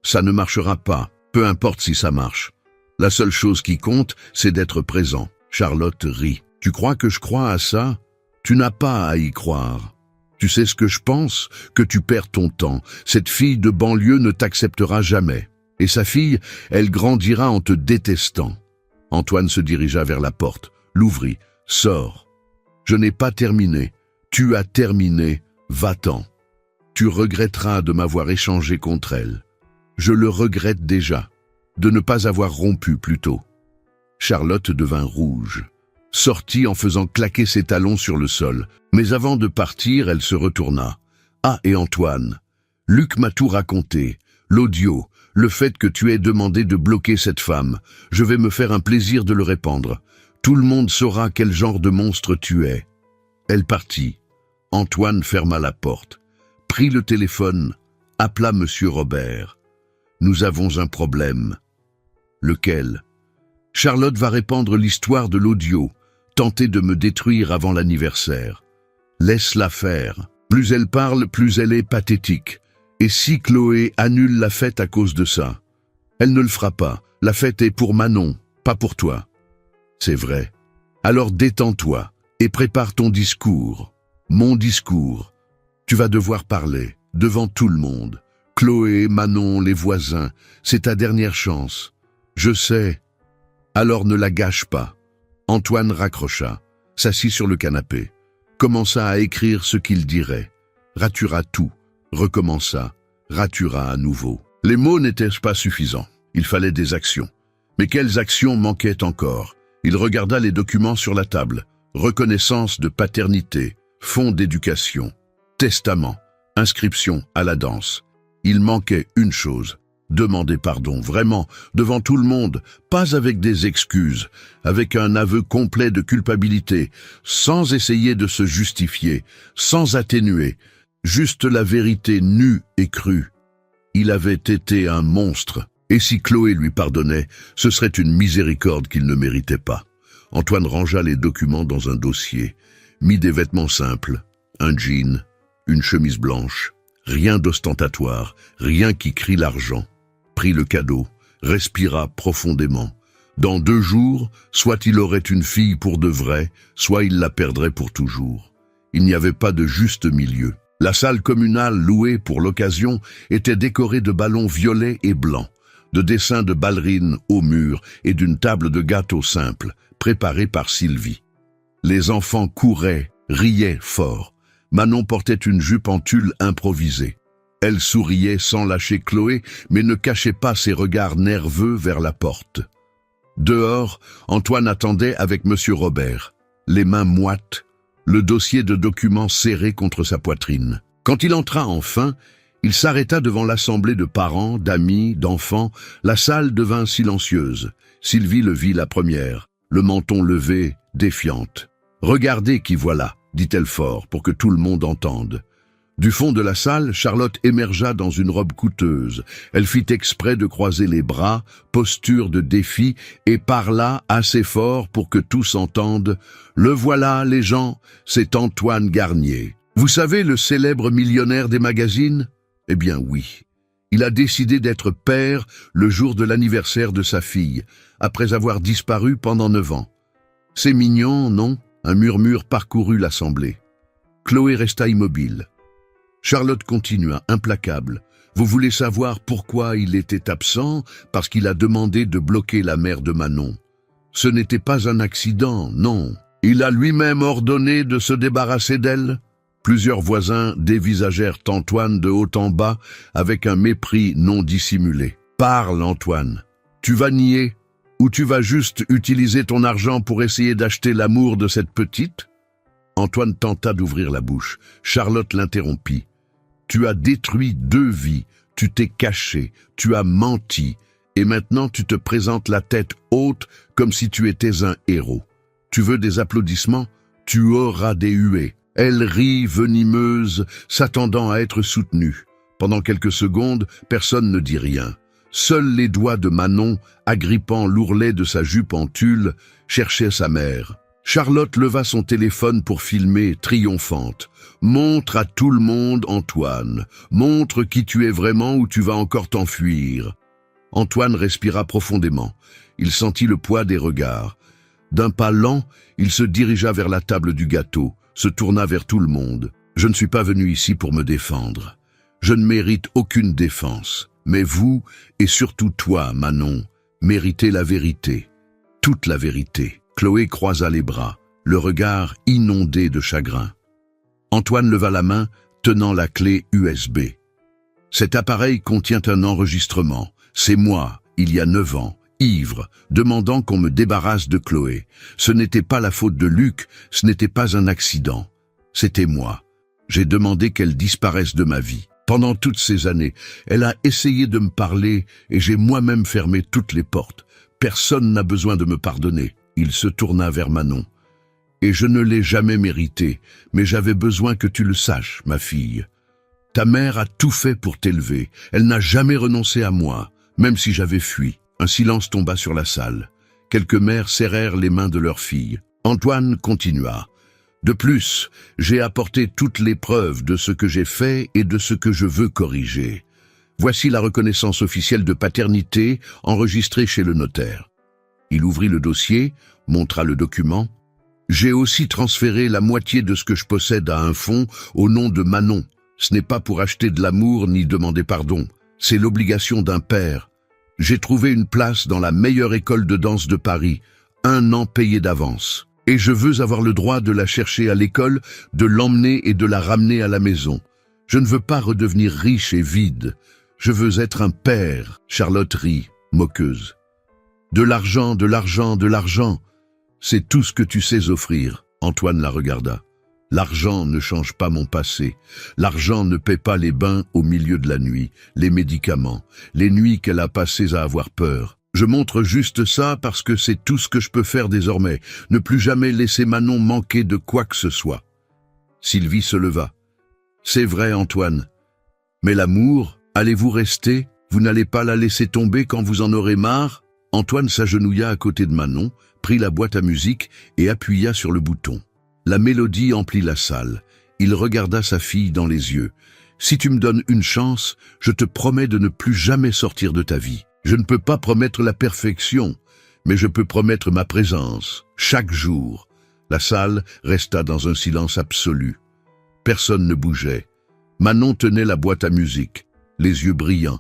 Ça ne marchera pas, peu importe si ça marche. La seule chose qui compte, c'est d'être présent. Charlotte rit. Tu crois que je crois à ça? Tu n'as pas à y croire. Tu sais ce que je pense? Que tu perds ton temps. Cette fille de banlieue ne t'acceptera jamais. Et sa fille, elle grandira en te détestant. Antoine se dirigea vers la porte, l'ouvrit. Sors. Je n'ai pas terminé. Tu as terminé. Va-t'en. Tu regretteras de m'avoir échangé contre elle. Je le regrette déjà. De ne pas avoir rompu plus tôt. Charlotte devint rouge. Sortit en faisant claquer ses talons sur le sol. Mais avant de partir, elle se retourna. Ah, et Antoine, Luc m'a tout raconté. L'audio, le fait que tu aies demandé de bloquer cette femme. Je vais me faire un plaisir de le répandre. Tout le monde saura quel genre de monstre tu es. Elle partit. Antoine ferma la porte, prit le téléphone, appela Monsieur Robert. Nous avons un problème. Lequel? Charlotte va répandre l'histoire de l'audio, tenter de me détruire avant l'anniversaire. Laisse-la faire. Plus elle parle, plus elle est pathétique. Et si Chloé annule la fête à cause de ça? Elle ne le fera pas. La fête est pour Manon, pas pour toi. C'est vrai. Alors détends-toi et prépare ton discours. Mon discours. Tu vas devoir parler, devant tout le monde. Chloé, Manon, les voisins, c'est ta dernière chance. Je sais. Alors ne la gâche pas. Antoine raccrocha, s'assit sur le canapé, commença à écrire ce qu'il dirait, ratura tout, recommença, ratura à nouveau. Les mots n'étaient pas suffisants, il fallait des actions. Mais quelles actions manquaient encore? Il regarda les documents sur la table, reconnaissance de paternité, fonds d'éducation, testament, inscription à la danse. Il manquait une chose. Demander pardon, vraiment, devant tout le monde, pas avec des excuses, avec un aveu complet de culpabilité, sans essayer de se justifier, sans atténuer, juste la vérité nue et crue. Il avait été un monstre, et si Chloé lui pardonnait, ce serait une miséricorde qu'il ne méritait pas. Antoine rangea les documents dans un dossier, mit des vêtements simples, un jean, une chemise blanche, rien d'ostentatoire, rien qui crie l'argent. Prit le cadeau, respira profondément. Dans 2 jours, soit il aurait une fille pour de vrai, soit il la perdrait pour toujours. Il n'y avait pas de juste milieu. La salle communale louée pour l'occasion était décorée de ballons violets et blancs, de dessins de ballerines au mur et d'une table de gâteaux simple, préparée par Sylvie. Les enfants couraient, riaient fort. Manon portait une jupe en tulle improvisée. Elle souriait sans lâcher Chloé, mais ne cachait pas ses regards nerveux vers la porte. Dehors, Antoine attendait avec Monsieur Robert, les mains moites, le dossier de documents serré contre sa poitrine. Quand il entra enfin, il s'arrêta devant l'assemblée de parents, d'amis, d'enfants. La salle devint silencieuse. Sylvie le vit la première, le menton levé, défiante. « Regardez qui voilà !» dit-elle fort, pour que tout le monde entende. Du fond de la salle, Charlotte émergea dans une robe coûteuse. Elle fit exprès de croiser les bras, posture de défi, et parla assez fort pour que tous entendent. « Le voilà, les gens, c'est Antoine Garnier. Vous savez, le célèbre millionnaire des magazines? Eh bien oui. Il a décidé d'être père le jour de l'anniversaire de sa fille, après avoir disparu pendant 9 ans. C'est mignon, non ?» Un murmure parcourut l'assemblée. Chloé resta immobile. Charlotte continua, implacable. « Vous voulez savoir pourquoi il était absent? Parce qu'il a demandé de bloquer la mère de Manon. Ce n'était pas un accident, non. Il a lui-même ordonné de se débarrasser d'elle. » Plusieurs voisins dévisagèrent Antoine de haut en bas avec un mépris non dissimulé. « Parle, Antoine. Tu vas nier? Ou tu vas juste utiliser ton argent pour essayer d'acheter l'amour de cette petite ?» Antoine tenta d'ouvrir la bouche. Charlotte l'interrompit. « Tu as détruit 2 vies, tu t'es caché, tu as menti, et maintenant tu te présentes la tête haute comme si tu étais un héros. Tu veux des applaudissements? Tu auras des huées. » Elle rit, venimeuse, s'attendant à être soutenue. Pendant quelques secondes, personne ne dit rien. Seuls les doigts de Manon, agrippant l'ourlet de sa jupe en tulle, cherchaient sa mère. Charlotte leva son téléphone pour filmer, triomphante. « Montre à tout le monde, Antoine. Montre qui tu es vraiment ou tu vas encore t'enfuir. » Antoine respira profondément. Il sentit le poids des regards. D'un pas lent, il se dirigea vers la table du gâteau, se tourna vers tout le monde. « Je ne suis pas venu ici pour me défendre. Je ne mérite aucune défense. Mais vous, et surtout toi, Manon, méritez la vérité. Toute la vérité. » Chloé croisa les bras, le regard inondé de chagrin. Antoine leva la main, tenant la clé USB. « Cet appareil contient un enregistrement. C'est moi, il y a 9 ans, ivre, demandant qu'on me débarrasse de Chloé. Ce n'était pas la faute de Luc, ce n'était pas un accident. C'était moi. J'ai demandé qu'elle disparaisse de ma vie. Pendant toutes ces années, elle a essayé de me parler et j'ai moi-même fermé toutes les portes. Personne n'a besoin de me pardonner. » Il se tourna vers Manon. « Et je ne l'ai jamais mérité, mais j'avais besoin que tu le saches, ma fille. Ta mère a tout fait pour t'élever. Elle n'a jamais renoncé à moi, même si j'avais fui. » Un silence tomba sur la salle. Quelques mères serrèrent les mains de leurs filles. Antoine continua. « De plus, j'ai apporté toutes les preuves de ce que j'ai fait et de ce que je veux corriger. Voici la reconnaissance officielle de paternité enregistrée chez le notaire. » Il ouvrit le dossier, montra le document. « J'ai aussi transféré la moitié de ce que je possède à un fonds au nom de Manon. Ce n'est pas pour acheter de l'amour ni demander pardon. C'est l'obligation d'un père. J'ai trouvé une place dans la meilleure école de danse de Paris, 1 an payé d'avance. Et je veux avoir le droit de la chercher à l'école, de l'emmener et de la ramener à la maison. Je ne veux pas redevenir riche et vide. Je veux être un père. » Charlotte rit, moqueuse. « De l'argent, de l'argent, de l'argent. C'est tout ce que tu sais offrir. » Antoine la regarda. « L'argent ne change pas mon passé. L'argent ne paie pas les bains au milieu de la nuit, les médicaments, les nuits qu'elle a passées à avoir peur. Je montre juste ça parce que c'est tout ce que je peux faire désormais, ne plus jamais laisser Manon manquer de quoi que ce soit. » Sylvie se leva. « C'est vrai, Antoine. Mais l'amour, allez-vous rester? Vous n'allez pas la laisser tomber quand vous en aurez marre ?» Antoine s'agenouilla à côté de Manon, prit la boîte à musique et appuya sur le bouton. La mélodie emplit la salle. Il regarda sa fille dans les yeux. « Si tu me donnes une chance, je te promets de ne plus jamais sortir de ta vie. Je ne peux pas promettre la perfection, mais je peux promettre ma présence, chaque jour. » La salle resta dans un silence absolu. Personne ne bougeait. Manon tenait la boîte à musique, les yeux brillants.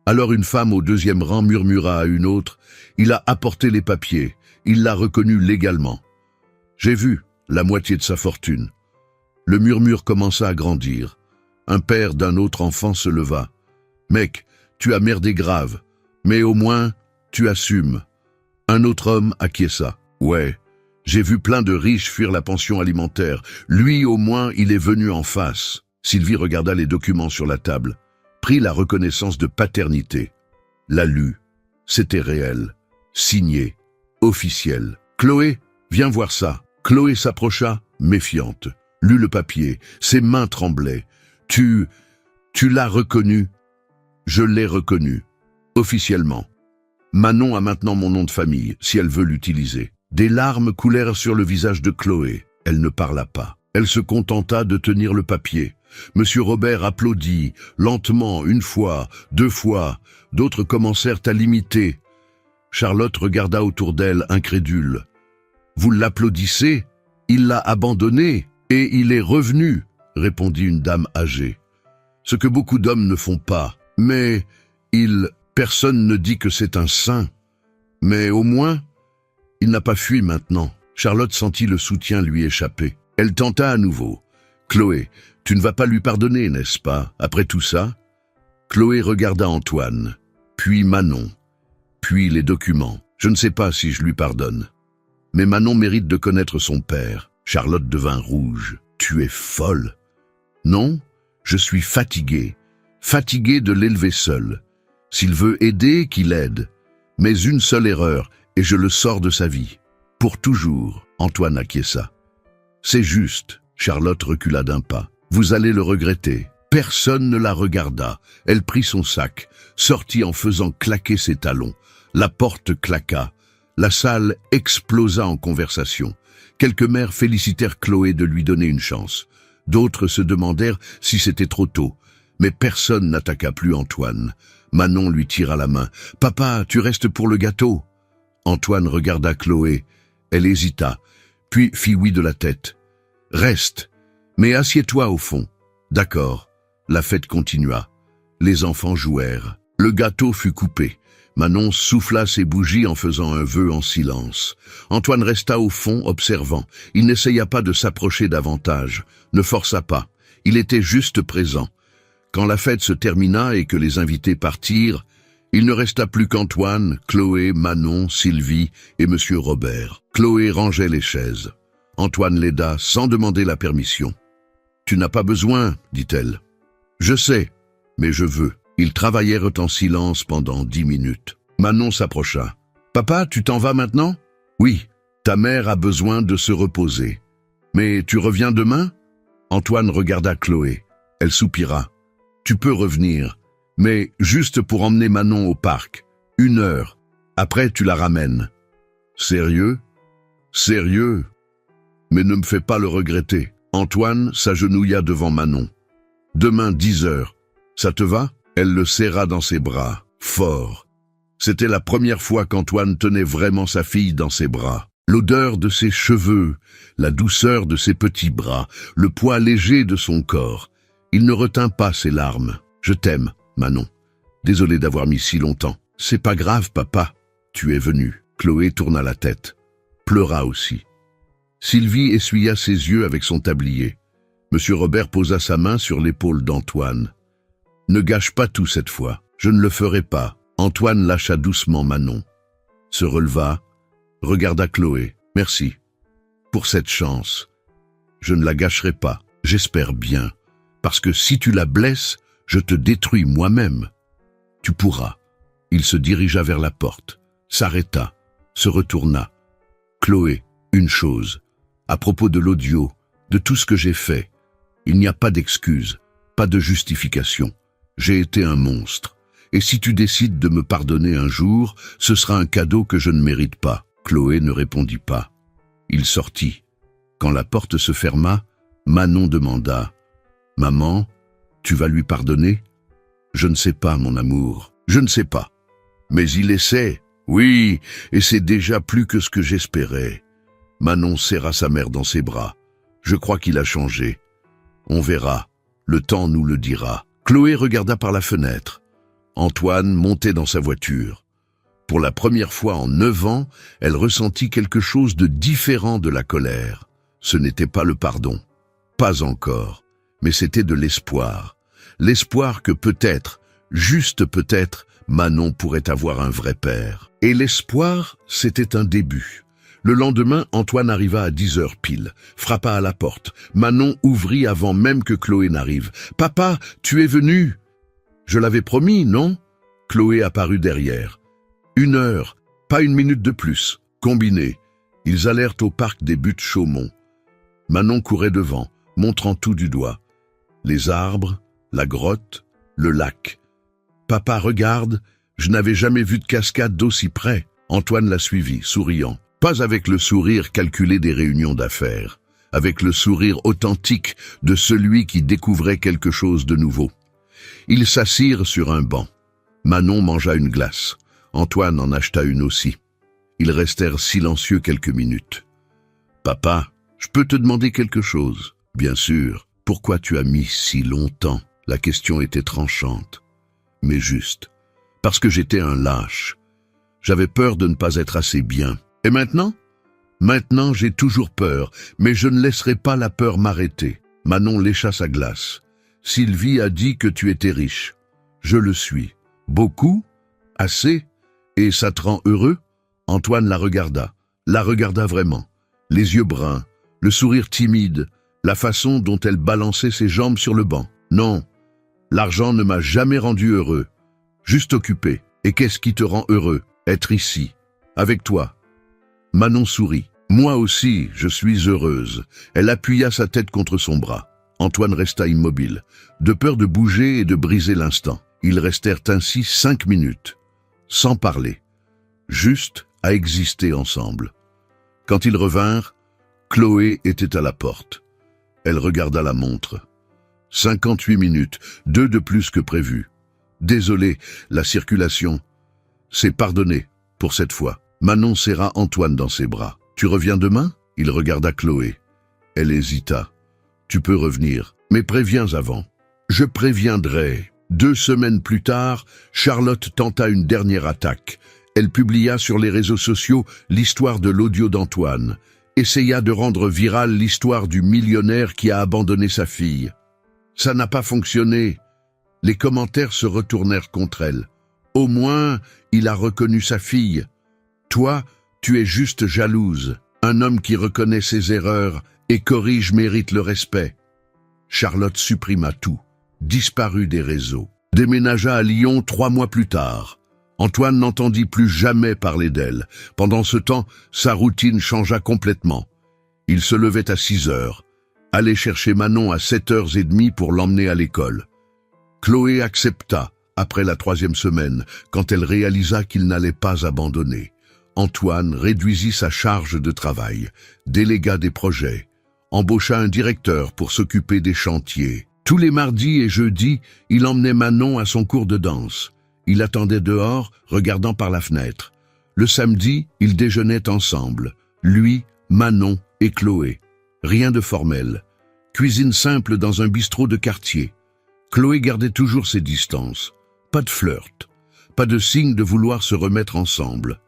Alors une femme au 2e rang murmura à une autre « Il a apporté les papiers, il l'a reconnu légalement. » J'ai vu la moitié de sa fortune. Le murmure commença à grandir. Un père d'un autre enfant se leva. « Mec, tu as merdé grave, mais au moins, tu assumes. » Un autre homme acquiesça. « Ouais, j'ai vu plein de riches fuir la pension alimentaire. Lui, au moins, il est venu en face. » Sylvie regarda les documents sur la table. Prit la reconnaissance de paternité. La lut. C'était réel. Signé. Officiel. « Chloé, viens voir ça. » Chloé s'approcha, méfiante. Lut le papier. Ses mains tremblaient. « Tu l'as reconnu ?»« Je l'ai reconnu. Officiellement. Manon a maintenant mon nom de famille, si elle veut l'utiliser. » Des larmes coulèrent sur le visage de Chloé. Elle ne parla pas. Elle se contenta de tenir le papier. Monsieur Robert applaudit, lentement, 1 fois, 2 fois. D'autres commencèrent à l'imiter. Charlotte regarda autour d'elle, incrédule. « Vous l'applaudissez? Il l'a abandonné, et il est revenu, » répondit une dame âgée. « Ce que beaucoup d'hommes ne font pas. Mais personne ne dit que c'est un saint. Mais au moins, il n'a pas fui maintenant. » Charlotte sentit le soutien lui échapper. Elle tenta à nouveau. « Chloé, tu ne vas pas lui pardonner, n'est-ce pas, après tout ça ?» Chloé regarda Antoine, puis Manon, puis les documents. « Je ne sais pas si je lui pardonne. Mais Manon mérite de connaître son père. » Charlotte devint rouge. « Tu es folle. »« Non, je suis fatigué. Fatigué de l'élever seul. S'il veut aider, qu'il aide. Mais une seule erreur, et je le sors de sa vie. Pour toujours. » Antoine acquiesça. « C'est juste. » Charlotte recula d'un pas. Vous allez le regretter. Personne ne la regarda. Elle prit son sac, sortit en faisant claquer ses talons. La porte claqua. La salle explosa en conversation. Quelques mères félicitèrent Chloé de lui donner une chance. D'autres se demandèrent si c'était trop tôt. Mais personne n'attaqua plus Antoine. Manon lui tira la main. « Papa, tu restes pour le gâteau ?» Antoine regarda Chloé. Elle hésita, puis fit oui de la tête. « Reste, mais assieds-toi au fond. » D'accord. La fête continua. Les enfants jouèrent. Le gâteau fut coupé. Manon souffla ses bougies en faisant un vœu en silence. Antoine resta au fond, observant. Il n'essaya pas de s'approcher davantage, ne força pas. Il était juste présent. Quand la fête se termina et que les invités partirent, il ne resta plus qu'Antoine, Chloé, Manon, Sylvie et Monsieur Robert. Chloé rangeait les chaises. Antoine l'aida sans demander la permission. « Tu n'as pas besoin, dit-elle. »« Je sais, mais je veux. » Ils travaillèrent en silence pendant 10 minutes. Manon s'approcha. « Papa, tu t'en vas maintenant ?»« Oui, ta mère a besoin de se reposer. »« Mais tu reviens demain ?» Antoine regarda Chloé. Elle soupira. « Tu peux revenir, mais juste pour emmener Manon au parc. 1 heure. Après, tu la ramènes. »« Sérieux ? Sérieux ? Mais ne me fais pas le regretter. » Antoine s'agenouilla devant Manon. « Demain 10 heures. Ça te va ?» Elle le serra dans ses bras, fort. C'était la première fois qu'Antoine tenait vraiment sa fille dans ses bras. L'odeur de ses cheveux, la douceur de ses petits bras, le poids léger de son corps. Il ne retint pas ses larmes. « Je t'aime, Manon. Désolé d'avoir mis si longtemps. »« C'est pas grave, papa. Tu es venu. » Chloé tourna la tête. Pleura aussi. Sylvie essuya ses yeux avec son tablier. Monsieur Robert posa sa main sur l'épaule d'Antoine. « Ne gâche pas tout cette fois. Je ne le ferai pas. » Antoine lâcha doucement Manon. Se releva, regarda Chloé. « Merci. Pour cette chance. Je ne la gâcherai pas. J'espère bien. Parce que si tu la blesses, je te détruis moi-même. Tu pourras. » Il se dirigea vers la porte, s'arrêta, se retourna. « Chloé, une chose. À propos de l'audio, de tout ce que j'ai fait, il n'y a pas d'excuse, pas de justification. J'ai été un monstre. Et si tu décides de me pardonner un jour, ce sera un cadeau que je ne mérite pas. » Chloé ne répondit pas. Il sortit. Quand la porte se ferma, Manon demanda « Maman, tu vas lui pardonner ?»« Je ne sais pas, mon amour, je ne sais pas. Mais il essaie. Oui, et c'est déjà plus que ce que j'espérais. » Manon serra sa mère dans ses bras. « Je crois qu'il a changé. On verra. Le temps nous le dira. » Chloé regarda par la fenêtre. Antoine montait dans sa voiture. Pour la première fois en 9 ans, elle ressentit quelque chose de différent de la colère. Ce n'était pas le pardon. Pas encore. Mais c'était de l'espoir. L'espoir que peut-être, juste peut-être, Manon pourrait avoir un vrai père. Et l'espoir, c'était un début. Le lendemain, Antoine arriva à 10 heures pile, frappa à la porte. Manon ouvrit avant même que Chloé n'arrive. « Papa, tu es venu ?»« Je l'avais promis, non ?» Chloé apparut derrière. 1 heure, pas 1 minute de plus. Combinés, ils allèrent au parc des Buttes-Chaumont. Manon courait devant, montrant tout du doigt. Les arbres, la grotte, le lac. « Papa, regarde, je n'avais jamais vu de cascade d'aussi près. » Antoine la suivit, souriant. Pas avec le sourire calculé des réunions d'affaires, avec le sourire authentique de celui qui découvrait quelque chose de nouveau. Ils s'assirent sur un banc. Manon mangea une glace. Antoine en acheta une aussi. Ils restèrent silencieux quelques minutes. « Papa, je peux te demander quelque chose ?»« Bien sûr. Pourquoi tu as mis si longtemps ?» La question était tranchante, mais juste. « Parce que j'étais un lâche. J'avais peur de ne pas être assez bien. Et maintenant ? Maintenant, j'ai toujours peur, mais je ne laisserai pas la peur m'arrêter. » Manon lécha sa glace. « Sylvie a dit que tu étais riche. Je le suis. Beaucoup ? Assez ? Et ça te rend heureux ?» Antoine la regarda vraiment. Les yeux bruns, le sourire timide, la façon dont elle balançait ses jambes sur le banc. « Non, l'argent ne m'a jamais rendu heureux. Juste occupé. Et qu'est-ce qui te rend heureux ? Être ici, avec toi. » Manon sourit. « Moi aussi, je suis heureuse. Elle appuya sa tête contre son bras. Antoine resta immobile, de peur de bouger et de briser l'instant. Ils restèrent ainsi 5 minutes, sans parler, juste à exister ensemble. Quand ils revinrent, Chloé était à la porte. Elle regarda la montre. 58 minutes, 2 de plus que prévu. Désolé, la circulation. C'est pardonné, pour cette fois. Manon serra Antoine dans ses bras. Tu reviens demain? Il regarda Chloé. Elle hésita. Tu peux revenir, mais préviens avant. Je préviendrai. 2 semaines plus tard, Charlotte tenta une dernière attaque. Elle publia sur les réseaux sociaux l'histoire de l'audio d'Antoine, essaya de rendre virale l'histoire du millionnaire qui a abandonné sa fille. Ça n'a pas fonctionné. Les commentaires se retournèrent contre elle. Au moins, il a reconnu sa fille. Toi, tu es juste jalouse. Un homme qui reconnaît ses erreurs et corrige mérite le respect. Charlotte supprima tout, disparut des réseaux, déménagea à Lyon 3 mois plus tard. Antoine n'entendit plus jamais parler d'elle. Pendant ce temps, sa routine changea complètement. Il se levait à 6 heures, allait chercher Manon à 7h30 pour l'emmener à l'école. Chloé accepta, après la 3e semaine, quand elle réalisa qu'il n'allait pas abandonner. Antoine réduisit sa charge de travail, délégua des projets, embaucha un directeur pour s'occuper des chantiers. Tous les mardis et jeudis, il emmenait Manon à son cours de danse. Il attendait dehors, regardant par la fenêtre. Le samedi, ils déjeunaient ensemble, lui, Manon et Chloé. Rien de formel. Cuisine simple dans un bistrot de quartier. Chloé gardait toujours ses distances. Pas de flirt, pas de signe de vouloir se remettre ensemble.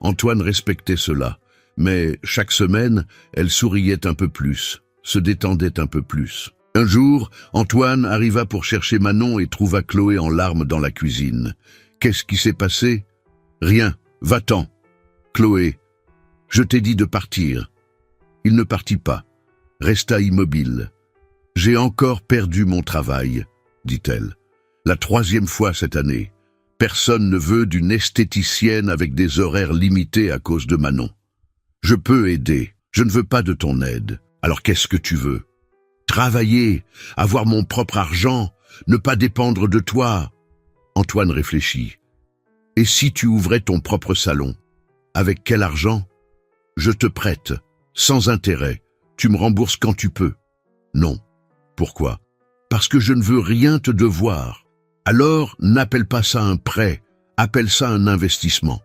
Antoine respectait cela, mais chaque semaine, elle souriait un peu plus, se détendait un peu plus. Un jour, Antoine arriva pour chercher Manon et trouva Chloé en larmes dans la cuisine. Qu'est-ce qui s'est passé? Rien, va-t'en. Chloé, je t'ai dit de partir. Il ne partit pas, resta immobile. J'ai encore perdu mon travail, dit-elle. La 3e fois cette année. Personne ne veut d'une esthéticienne avec des horaires limités à cause de Manon. Je peux aider, je ne veux pas de ton aide. Alors qu'est-ce que tu veux? Travailler, avoir mon propre argent, ne pas dépendre de toi. Antoine réfléchit. Et si tu ouvrais ton propre salon? Avec quel argent? Je te prête, sans intérêt. Tu me rembourses quand tu peux. Non. Pourquoi? Parce que je ne veux rien te devoir. Alors, n'appelle pas ça un prêt, appelle ça un investissement.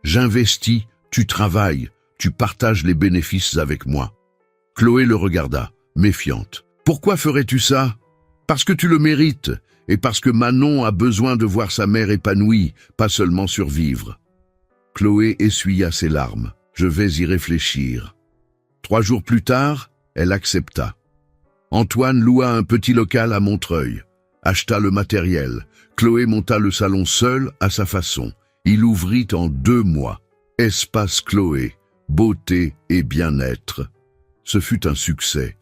J'investis, tu travailles, tu partages les bénéfices avec moi. Chloé le regarda, méfiante. Pourquoi ferais-tu ça? Parce que tu le mérites, et parce que Manon a besoin de voir sa mère épanouie, pas seulement survivre. Chloé essuya ses larmes. Je vais y réfléchir. 3 jours plus tard, elle accepta. Antoine loua un petit local à Montreuil. Acheta le matériel. Chloé monta le salon seule, à sa façon. Il ouvrit en 2 mois. Espace Chloé, beauté et bien-être. Ce fut un succès.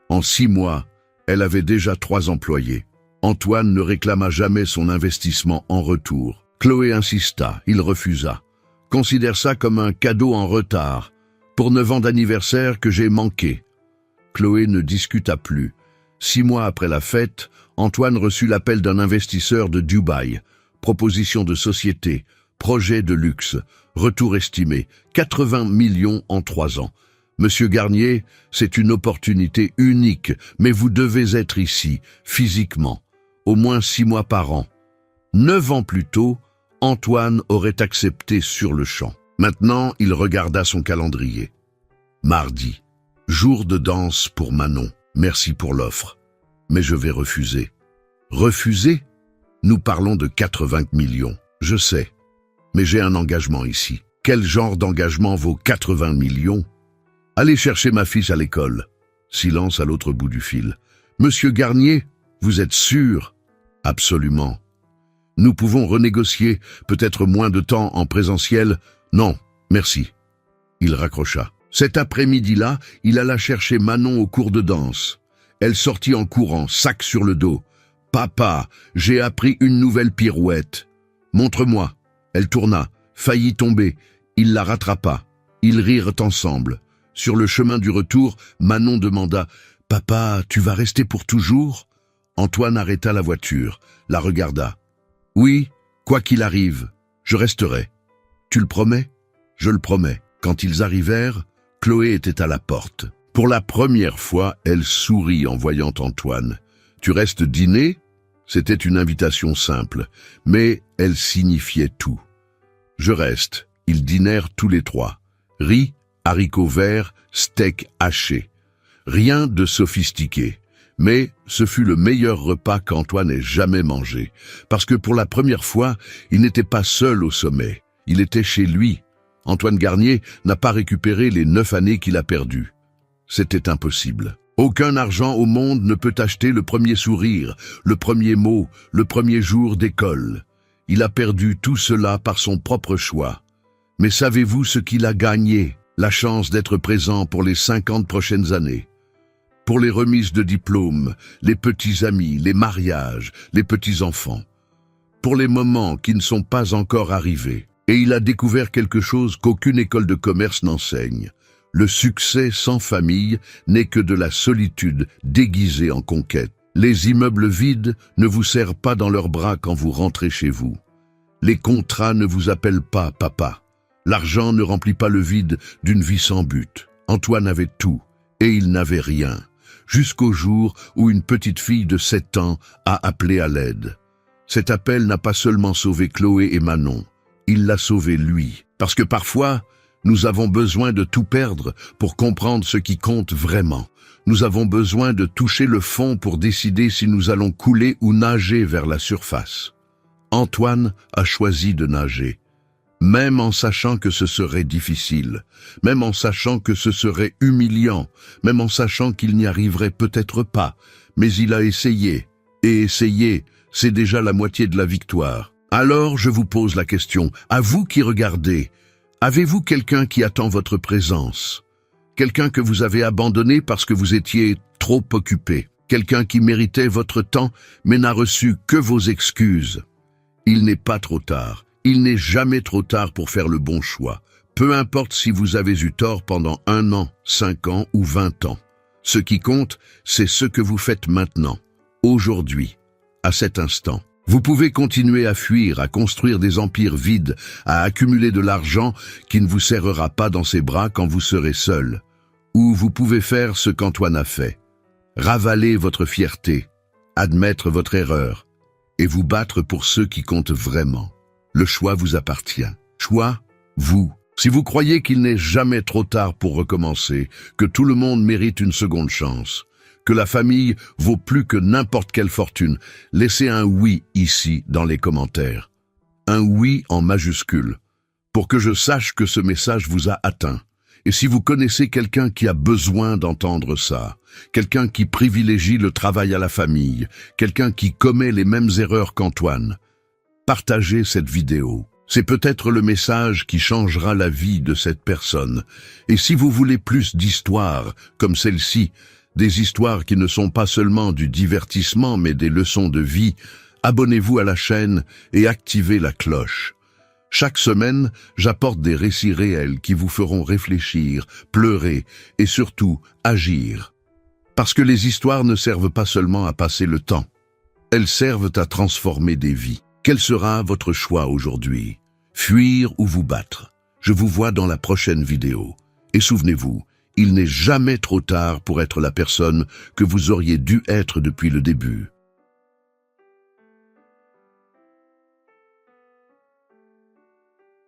En 6 mois, elle avait déjà 3 employés. Antoine ne réclama jamais son investissement en retour. Chloé insista, il refusa. Considère ça comme un cadeau en retard, pour 9 ans d'anniversaire que j'ai manqué. Chloé ne discuta plus. 6 mois après la fête, Antoine reçut l'appel d'un investisseur de Dubaï. Proposition de société, projet de luxe, retour estimé, 80 millions en 3 ans. Monsieur Garnier, c'est une opportunité unique, mais vous devez être ici, physiquement, au moins 6 mois par an. 9 ans plus tôt, Antoine aurait accepté sur le champ. Maintenant, il regarda son calendrier. Mardi, jour de danse pour Manon. Merci pour l'offre. Mais je vais refuser. Refuser? Nous parlons de 80 millions. Je sais. Mais j'ai un engagement ici. Quel genre d'engagement vaut 80 millions? Allez chercher ma fille à l'école. Silence à l'autre bout du fil. Monsieur Garnier, vous êtes sûr? Absolument. Nous pouvons renégocier, peut-être moins de temps en présentiel. Non, merci. Il raccrocha. Cet après-midi-là, il alla chercher Manon au cours de danse. Elle sortit en courant, sac sur le dos. « Papa, j'ai appris une nouvelle pirouette. »« Montre-moi. » Elle tourna, faillit tomber. Il la rattrapa. Ils rirent ensemble. Sur le chemin du retour, Manon demanda « Papa, tu vas rester pour toujours ?» Antoine arrêta la voiture, la regarda. « Oui, quoi qu'il arrive, je resterai. »« Tu le promets ?» ?»« Je le promets. » Quand ils arrivèrent, Chloé était à la porte. Pour la première fois, elle sourit en voyant Antoine. « Tu restes dîner ?» C'était une invitation simple, mais elle signifiait tout. « Je reste. » Ils dînèrent tous les trois. Riz, haricots verts, steak haché. Rien de sophistiqué. Mais ce fut le meilleur repas qu'Antoine ait jamais mangé. Parce que pour la première fois, il n'était pas seul au sommet. Il était chez lui. Antoine Garnier n'a pas récupéré les 9 années qu'il a perdues. C'était impossible. Aucun argent au monde ne peut acheter le premier sourire, le premier mot, le premier jour d'école. Il a perdu tout cela par son propre choix. Mais savez-vous ce qu'il a gagné? La chance d'être présent pour les 50 prochaines années. Pour les remises de diplômes, les petits amis, les mariages, les petits-enfants. Pour les moments qui ne sont pas encore arrivés. Et il a découvert quelque chose qu'aucune école de commerce n'enseigne. Le succès sans famille n'est que de la solitude déguisée en conquête. Les immeubles vides ne vous serrent pas dans leurs bras quand vous rentrez chez vous. Les contrats ne vous appellent pas papa. L'argent ne remplit pas le vide d'une vie sans but. Antoine avait tout, et il n'avait rien. Jusqu'au jour où une petite fille de 7 ans a appelé à l'aide. Cet appel n'a pas seulement sauvé Chloé et Manon, il l'a sauvé lui. Parce que parfois, nous avons besoin de tout perdre pour comprendre ce qui compte vraiment. Nous avons besoin de toucher le fond pour décider si nous allons couler ou nager vers la surface. Antoine a choisi de nager. Même en sachant que ce serait difficile, même en sachant que ce serait humiliant, même en sachant qu'il n'y arriverait peut-être pas, mais il a essayé, et essayer, c'est déjà la moitié de la victoire. Alors je vous pose la question, à vous qui regardez, avez-vous quelqu'un qui attend votre présence? Quelqu'un que vous avez abandonné parce que vous étiez trop occupé? Quelqu'un qui méritait votre temps, mais n'a reçu que vos excuses? Il n'est pas trop tard. Il n'est jamais trop tard pour faire le bon choix. Peu importe si vous avez eu tort pendant 1 an, 5 ans ou 20 ans. Ce qui compte, c'est ce que vous faites maintenant, aujourd'hui, à cet instant. Vous pouvez continuer à fuir, à construire des empires vides, à accumuler de l'argent qui ne vous serrera pas dans ses bras quand vous serez seul. Ou vous pouvez faire ce qu'Antoine a fait. Ravaler votre fierté, admettre votre erreur, et vous battre pour ceux qui comptent vraiment. Le choix vous appartient. Choix, vous. Si vous croyez qu'il n'est jamais trop tard pour recommencer, que tout le monde mérite une seconde chance, que la famille vaut plus que n'importe quelle fortune, laissez un oui ici dans les commentaires. Un oui en majuscule, pour que je sache que ce message vous a atteint. Et si vous connaissez quelqu'un qui a besoin d'entendre ça, quelqu'un qui privilégie le travail à la famille, quelqu'un qui commet les mêmes erreurs qu'Antoine, partagez cette vidéo. C'est peut-être le message qui changera la vie de cette personne. Et si vous voulez plus d'histoires comme celle-ci, des histoires qui ne sont pas seulement du divertissement mais des leçons de vie, abonnez-vous à la chaîne et activez la cloche. Chaque semaine, j'apporte des récits réels qui vous feront réfléchir, pleurer et surtout agir. Parce que les histoires ne servent pas seulement à passer le temps, elles servent à transformer des vies. Quel sera votre choix aujourd'hui? Fuir ou vous battre? Je vous vois dans la prochaine vidéo. Et souvenez-vous, il n'est jamais trop tard pour être la personne que vous auriez dû être depuis le début.